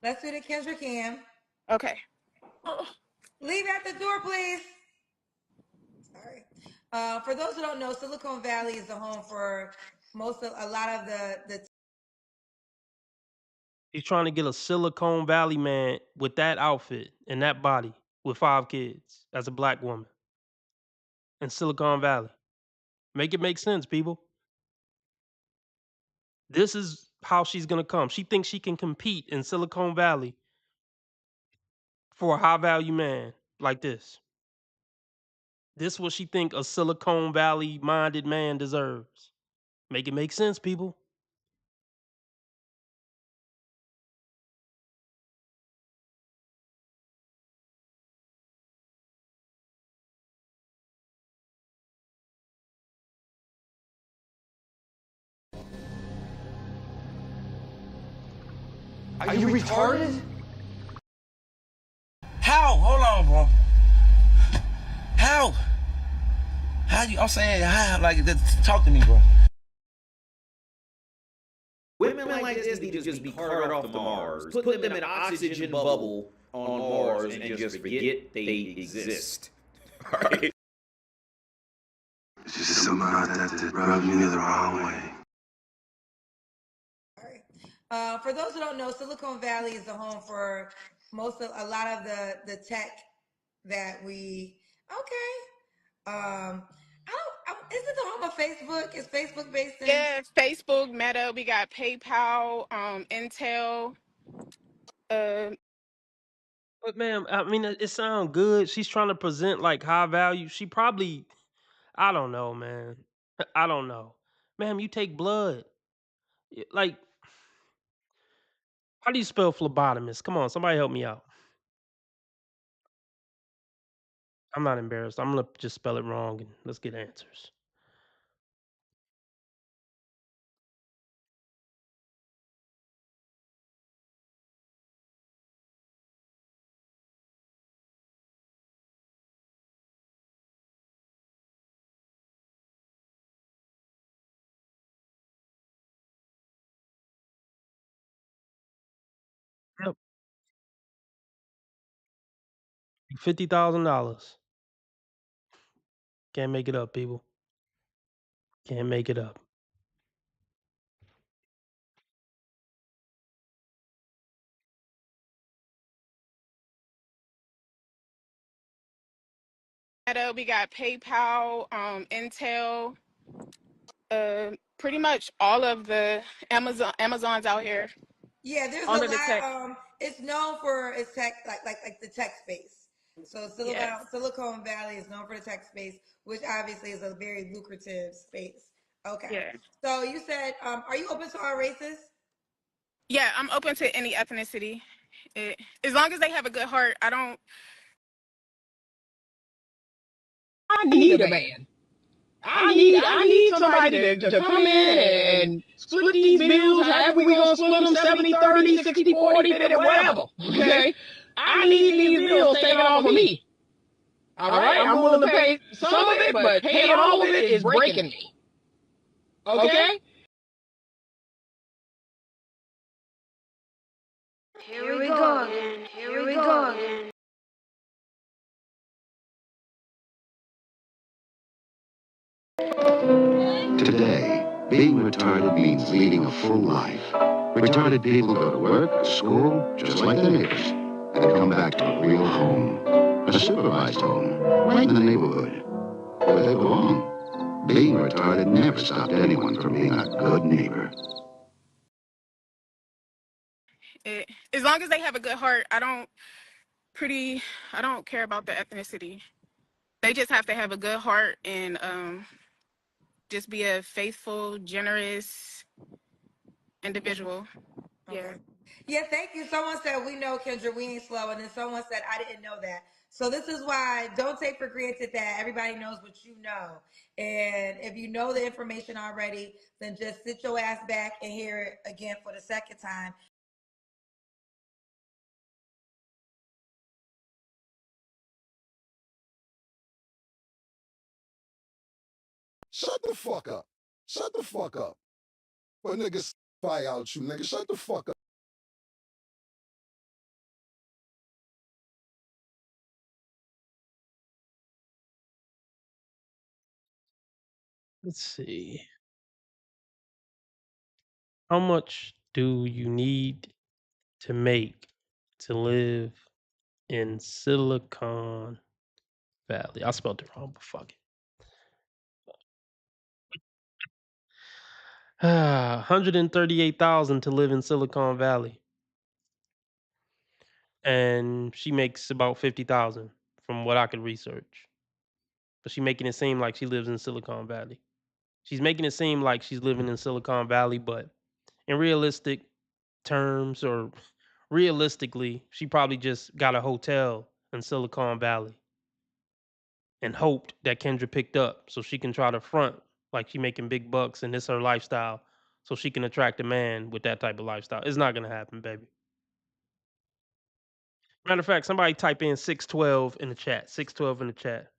O: Let's do the Kendrick Cam.
P: Okay.
O: Leave at the door, please. Sorry. For those who don't know, Silicon Valley is the home for a lot of the.
A: He's trying to get a Silicon Valley man with that outfit and that body with 5 kids as a black woman in Silicon Valley. Make it make sense, people. This is how she's gonna come. She thinks she can compete in Silicon Valley for a high value man like this. This what she think a Silicon Valley minded man deserves. Make it make sense, people.
N: Are you retarded? How? Hold on, bro. How? How you? I'm saying, how? Like, talk to me, bro.
D: Women like this need to just be carted off to Mars. Put them in an oxygen bubble on Mars and just forget they exist. Alright?
F: It's just something about that rubs me the wrong way.
O: For those who don't know, Silicon Valley is the home for a lot of the tech that we. Okay. Is it the home of Facebook? Is Facebook based in?
P: Yeah, Facebook, Meta. We got PayPal, Intel.
A: But ma'am, I mean, it sounds good. She's trying to present like high value. She probably, I don't know, man. I don't know, ma'am. You take blood, like, how do you spell phlebotomist? Come on, somebody help me out. I'm not embarrassed. I'm gonna just spell it wrong and let's get answers. $50,000. Can't make it up, people. Can't make it up.
P: We got PayPal, Intel, pretty much all of the Amazons out here.
O: Yeah, there's
P: All
O: a
P: of the tech.
O: lot. It's known for its tech, like the tech space. So
P: Yes.
O: Silicon Valley is known for the tech space, which obviously is a very lucrative space. Okay.
P: Yeah.
O: So you said, are you open to all races?
P: Yeah, I'm open to any ethnicity. As long as they have a good heart, I don't.
N: I need a man. I need somebody to come in and split these bills, however we gonna split them, 70-30, 60-40, whatever. Okay? I need these bills taken off of me. All right? I'm willing to pay some of it, but paying all of it is breaking me. Okay?
B: Here we go again. Here we go again.
G: Today, being retarded means leading a full life. Retarded people go to work or school just like their neighbors and come back to a real home, a supervised home, right in the neighborhood, where they belong. Being retarded never stopped anyone from being a good neighbor.
P: As long as they have a good heart, I don't care about the ethnicity. They just have to have a good heart and just be a faithful, generous individual. Yeah.
O: Yeah, thank you. Someone said, we know Kendra, we ain't slow. And then someone said, I didn't know that. So this is why don't take for granted that everybody knows what you know. And if you know the information already, then just sit your ass back and hear it again for the second time.
I: Shut the fuck up. Shut the fuck up. But niggas spy out you, nigga. Shut the fuck up.
A: Let's see. How much do you need to make to live in Silicon Valley? I spelled it wrong, but fuck it. 138,000 to live in Silicon Valley. And she makes about 50,000 from what I could research. But she's making it seem like she lives in Silicon Valley. She's making it seem like she's living in Silicon Valley, but in realistic terms or realistically, she probably just got a hotel in Silicon Valley and hoped that Kendra picked up so she can try to front like she making big bucks and this her lifestyle so she can attract a man with that type of lifestyle. It's not gonna happen, baby. Matter of fact, somebody type in 612 in the chat. 612 in the chat.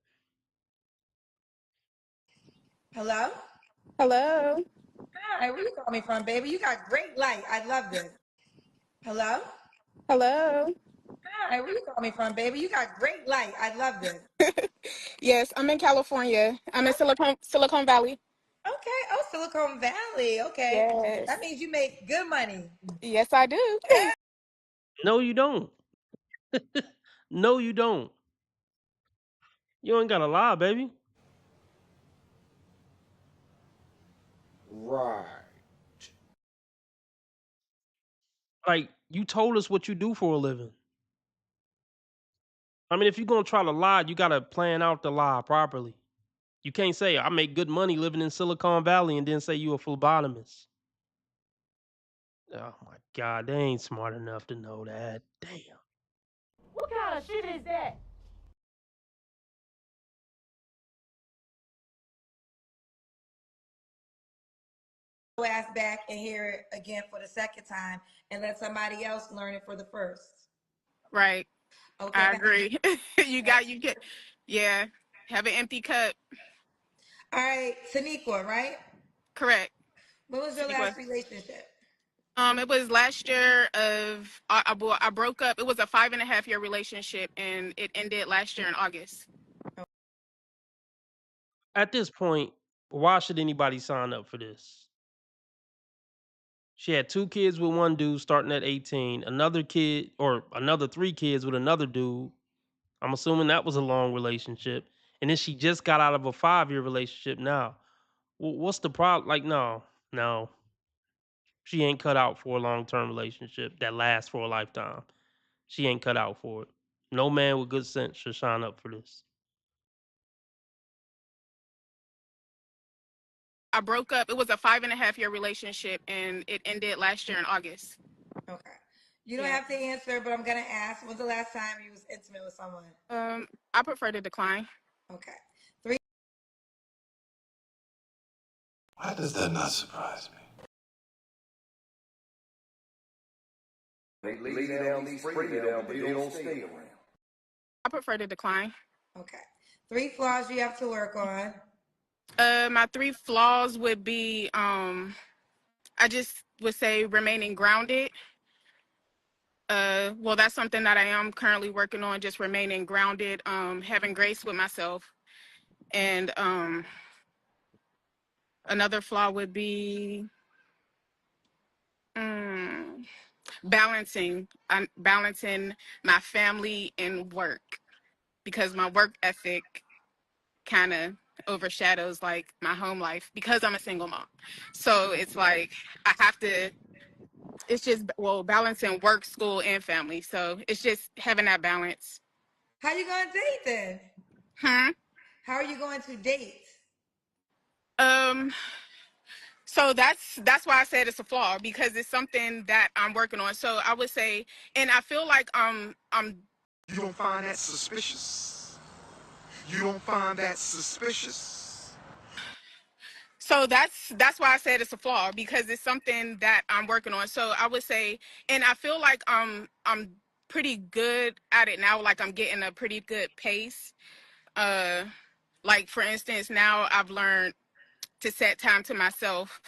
O: Hello?
P: Hello.
O: Hi, where you calling me from, baby? You got great light. I love this. Hello?
P: Hello.
O: Hi, where you calling me from, baby? You got great light. I love this.
P: Yes, I'm in California. I'm in Silicon Valley.
O: Okay. Oh, Silicon Valley. Okay.
P: Yes.
O: That means you make good money.
P: Yes, I do.
A: No, you don't. No, you don't. You ain't gotta lie, baby.
N: Right.
A: Like, you told us what you do for a living. I mean, if you're gonna try to lie, you gotta plan out the lie properly. You can't say I make good money living in Silicon Valley and then say you a phlebotomist. Oh my god, they ain't smart enough to know that. Damn.
U: What kind of shit is that?
O: Ass back and hear it again for the second time and let somebody else learn it for the first.
P: Right.
O: Okay.
P: I agree. you get yeah. Have an empty cup.
O: All right, Taniqua, right?
P: Correct.
O: What was your
P: Taniqua.
O: last relationship?
P: It was last year of I broke up. It was a 5.5 year relationship, and it ended last year in August.
A: At this point, why should anybody sign up for this? She had 2 kids with one dude starting at 18, another kid or another 3 kids with another dude. I'm assuming that was a long relationship. And then she just got out of a 5-year relationship now. What's the problem? Like, no. She ain't cut out for a long-term relationship that lasts for a lifetime. She ain't cut out for it. No man with good sense should sign up for this.
P: I broke up. It was a 5.5 year relationship, and it ended last year in August.
O: Okay. You don't have to answer, but I'm gonna ask. When's the last time you was intimate with someone?
P: I prefer to decline.
O: Okay. 3.
I: Why does that not surprise me?
D: They lay down these freedom, but they don't stay around.
P: I prefer to decline.
O: Okay. 3 flaws you have to work on.
P: My 3 flaws would be I just would say remaining grounded. Well, that's something that I am currently working on, just remaining grounded, having grace with myself. And another flaw would be balancing my family and work, because my work ethic kind of overshadows like my home life because I'm a single mom. So it's like I have to, it's just, well, balancing work, school, and family. So it's just having that balance.
O: How you gonna date then? How are you going to date?
P: So that's why I said it's a flaw, because it's something that I'm working on. So I would say, and I feel like I'm.
M: You don't find that suspicious? You don't find that suspicious?
P: So that's why I said it's a flaw, because it's something that I'm working on. So I would say, and I feel like I'm pretty good at it now. Like I'm getting a pretty good pace. Like for instance, now I've learned to set time to myself.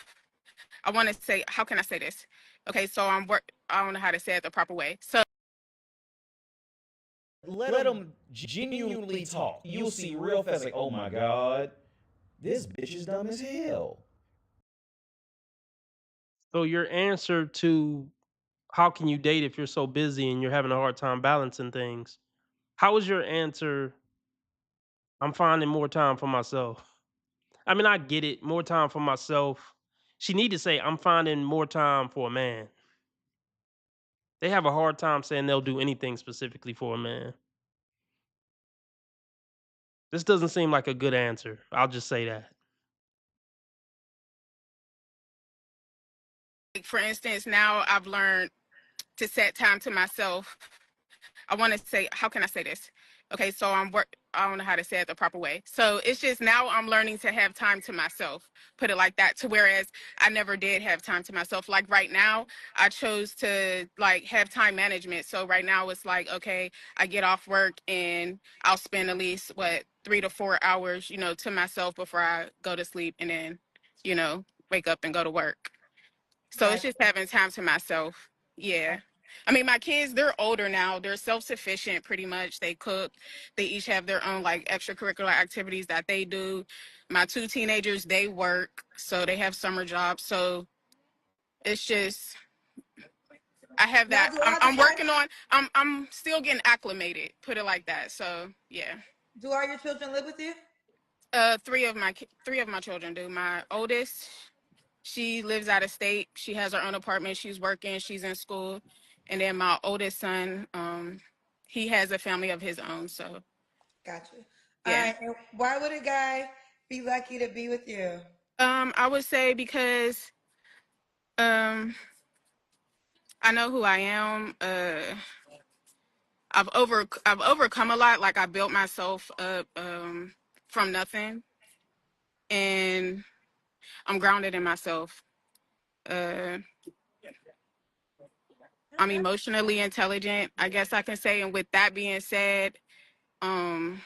P: I want to say, how can I say this? Okay, so I don't know how to say it the proper way. So
D: Let them genuinely talk. You'll see real fast, like, oh my God, this bitch is dumb as hell.
A: So your answer to how can you date if you're so busy and you're having a hard time balancing things? How is your answer? I'm finding more time for myself. I mean, I get it, more time for myself. She need to say, I'm finding more time for a man. They have a hard time saying they'll do anything specifically for a man. This doesn't seem like a good answer. I'll just say that.
P: like, for instance, now I've learned to set time to myself. I want to say, how can I say this? Okay, so I don't know how to say it the proper way. So it's just now I'm learning to have time to myself, put it like that, to whereas I never did have time to myself. Like right now, I chose to like have time management. So right now it's like, okay, I get off work and I'll spend at least 3 to 4 hours, to myself before I go to sleep, and then, wake up and go to work. So it's just having time to myself. Yeah. I mean, my kids, they're older now. They're self-sufficient pretty much. They cook. They each have their own like extracurricular activities that they do. My 2 teenagers, they work. So they have summer jobs. So it's just I have
O: Now,
P: that.
O: do all
P: I'm
O: the
P: working on I'm still getting acclimated, put it like that. So yeah.
O: Do all your children live with you?
P: 3 of my children do. My oldest, she lives out of state. She has her own apartment. She's working. She's in school. And then my oldest son, he has a family of his own. So
O: Gotcha. All
P: yeah.
O: right. And why would a guy be lucky to be with you?
P: I would say because I know who I am. I've overcome a lot. Like I built myself up from nothing, and I'm grounded in myself. Uh, I'm emotionally intelligent, I guess I can say. And with that being said, um,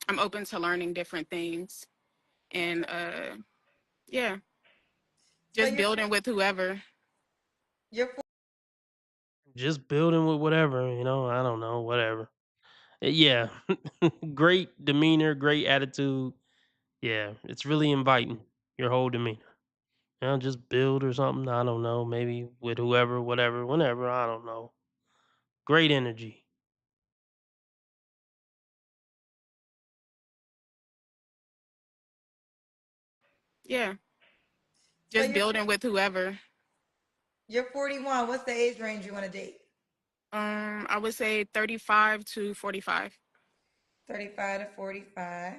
P: I'm open to learning different things. And yeah. Just building with whoever.
O: You're
A: Just building with whatever, I don't know, whatever. Yeah. Great demeanor, great attitude. Yeah, it's really inviting, your whole demeanor. Just build or something, I don't know, maybe with whoever, whatever, whenever, I don't know. Great energy.
P: Yeah.
O: So
P: Just building with whoever.
O: You're 41. What's the age range you want to date?
P: I would say 35 to 45.
O: 35 to 45.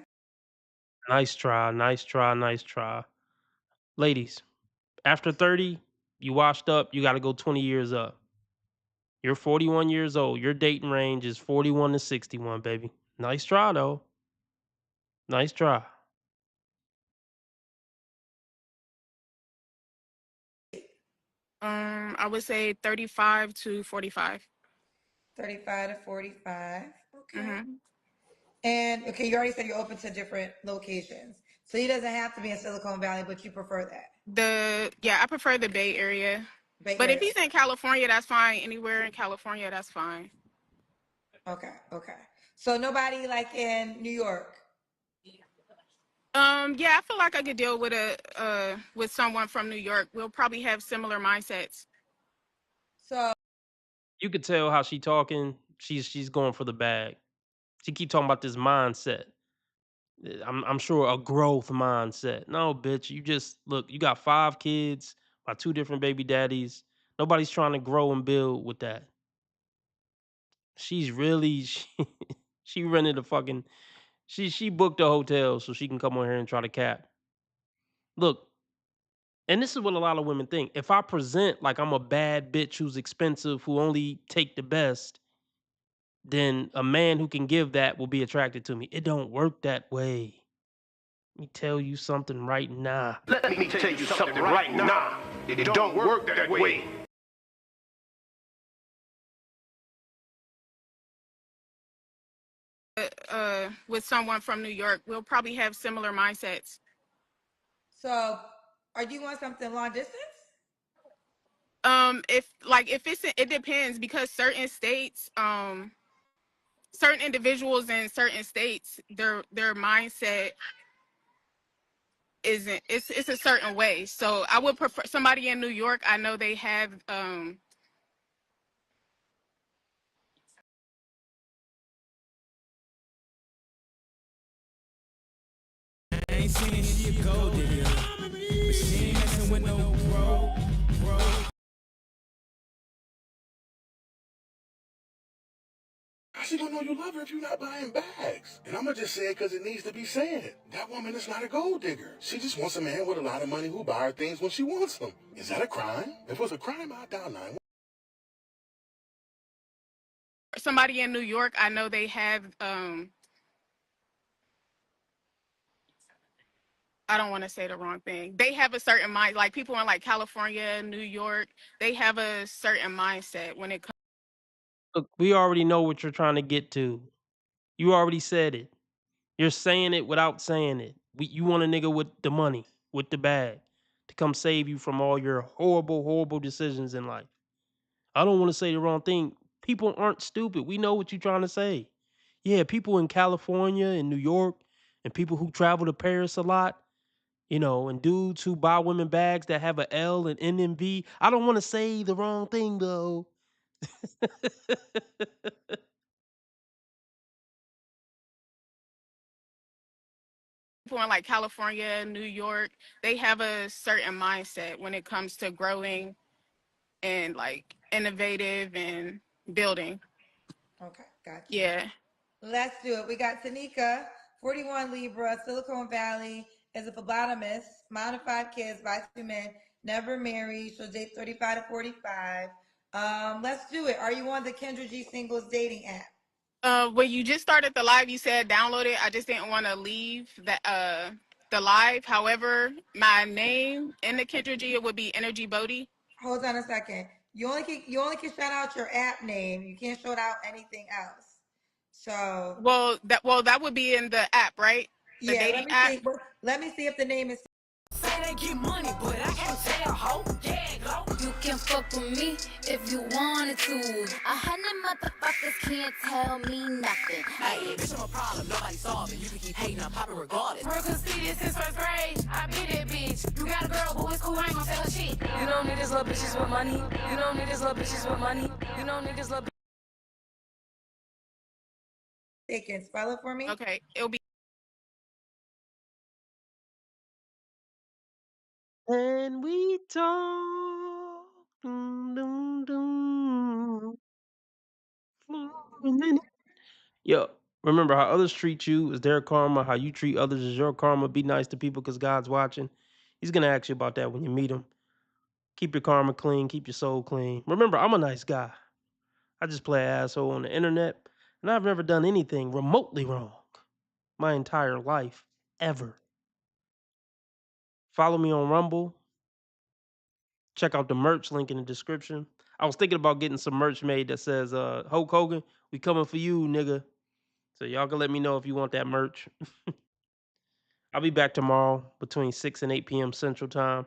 A: Nice try, nice try, nice try. Ladies, after 30, you washed up, you gotta go 20 years up. You're 41 years old, your dating range is 41 to 61, baby. Nice try, though. Nice try.
P: I would say 35 to 45.
O: 35 to 45. Okay.
P: Mm-hmm.
O: And okay, you already said you're open to different locations. So he doesn't have to be in Silicon Valley, but you prefer that.
P: I prefer the Bay Area.
O: Bay
P: But if
O: Area.
P: he's in California, that's fine. Anywhere in California, that's fine.
O: Okay, okay. So nobody like in New York.
P: Yeah, I feel like I could deal with with someone from New York. We'll probably have similar mindsets.
O: So
A: You could tell how she talking, she's going for the bag. She keep talking about this mindset. I'm sure a growth mindset. No, bitch, you just look, you got 5 kids by 2 different baby daddies. Nobody's trying to grow and build with that. She's really she rented a fucking she booked a hotel so she can come on here and try to cap. Look, and this is what a lot of women think. If I present like I'm a bad bitch who's expensive, who only take the best, then a man who can give that will be attracted to me. It don't work that way. Let me tell you something right now.
F: Let me tell you something right now. It don't work that way.
P: With someone from New York, we'll probably have similar mindsets.
O: So, or do you want something long distance?
P: If it depends because certain individuals in certain states, their mindset isn't it's a certain way. So I would prefer somebody in New York. I know they have
E: I ain't saying she a gold digger, but she ain't messing with no bro.
M: How she gonna know you love her if you're not buying bags? And I'ma just say it because it needs to be said. That woman is not a gold digger. She just wants a man with a lot of money who buy her things when she wants them. Is that a crime? If it was a crime, I'd dial 911.
P: somebody in New York. I know they have I don't want to say the wrong thing. They have a certain mind, like people in like California, New York. They have a certain mindset when it comes.
A: Look, we already know what you're trying to get to. You already said it. You're saying it without saying it. You want a nigga with the money, with the bag, to come save you from all your horrible, horrible decisions in life. I don't want to say the wrong thing. People aren't stupid. We know what you're trying to say. Yeah, people in California and New York and people who travel to Paris a lot, and dudes who buy women bags that have a L and NMV. I don't want to say the wrong thing though.
P: People in like California, New York, they have a certain mindset when it comes to growing and like innovative and building.
O: Okay, gotcha.
P: Yeah.
O: Let's do it. We got Tanika, 41 Libra, Silicon Valley, is a phlebotomist, mom of 5 kids, by 2 men, never married. She'll date 35 to 45. Let's do it. Are you on the Kendra G Singles dating app?
P: When you just started the live, you said download it. I just didn't want to leave the live. However, my name in the Kendra G would be Energy Bodie.
O: Hold on a second. You only can shout out your app name. You can't shout out anything else. So
P: that would be in the app, right? The dating app.
O: Let me see if the name is.
B: how they get money, but I can't tell, ho. Yeah, go. You can fuck with me if you wanted to. 100 motherfuckers can't tell me nothing. Hey, bitch, I'm a problem, nobody solving. You can keep hating, I'm popping regardless. Work can see this since first grade. I be that bitch. You got a girl, but it's cool, I ain't gon' tell her shit. You don't need this little bitches with money. You don't need this little bitches with money. You don't need this little.
O: They can spell it for me.
P: Okay, it'll be
A: And we talk. Dum, dum, dum, for a minute. Yo, remember how others treat you is their karma. How you treat others is your karma. Be nice to people because God's watching. He's gonna ask you about that when you meet him. Keep your karma clean. Keep your soul clean. Remember, I'm a nice guy. I just play asshole on the internet, and I've never done anything remotely wrong my entire life ever. Follow me on Rumble. Check out the merch link in the description. I was thinking about getting some merch made that says Hulk Hogan, we coming for you, nigga. So y'all can let me know if you want that merch. I'll be back tomorrow between 6 and 8 p.m. Central Time.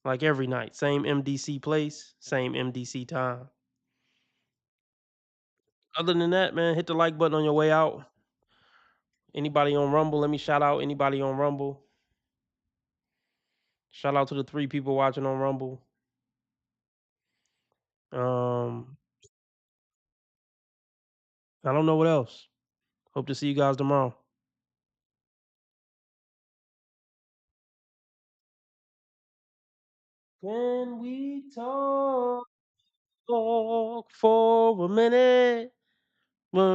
A: Like every night. Same MDC place, same MDC time. Other than that, man, hit the like button on your way out. Anybody on Rumble, let me shout out anybody on Rumble. Shout out to the 3 people watching on Rumble. I don't know what else. Hope to see you guys tomorrow. Can we talk for a minute?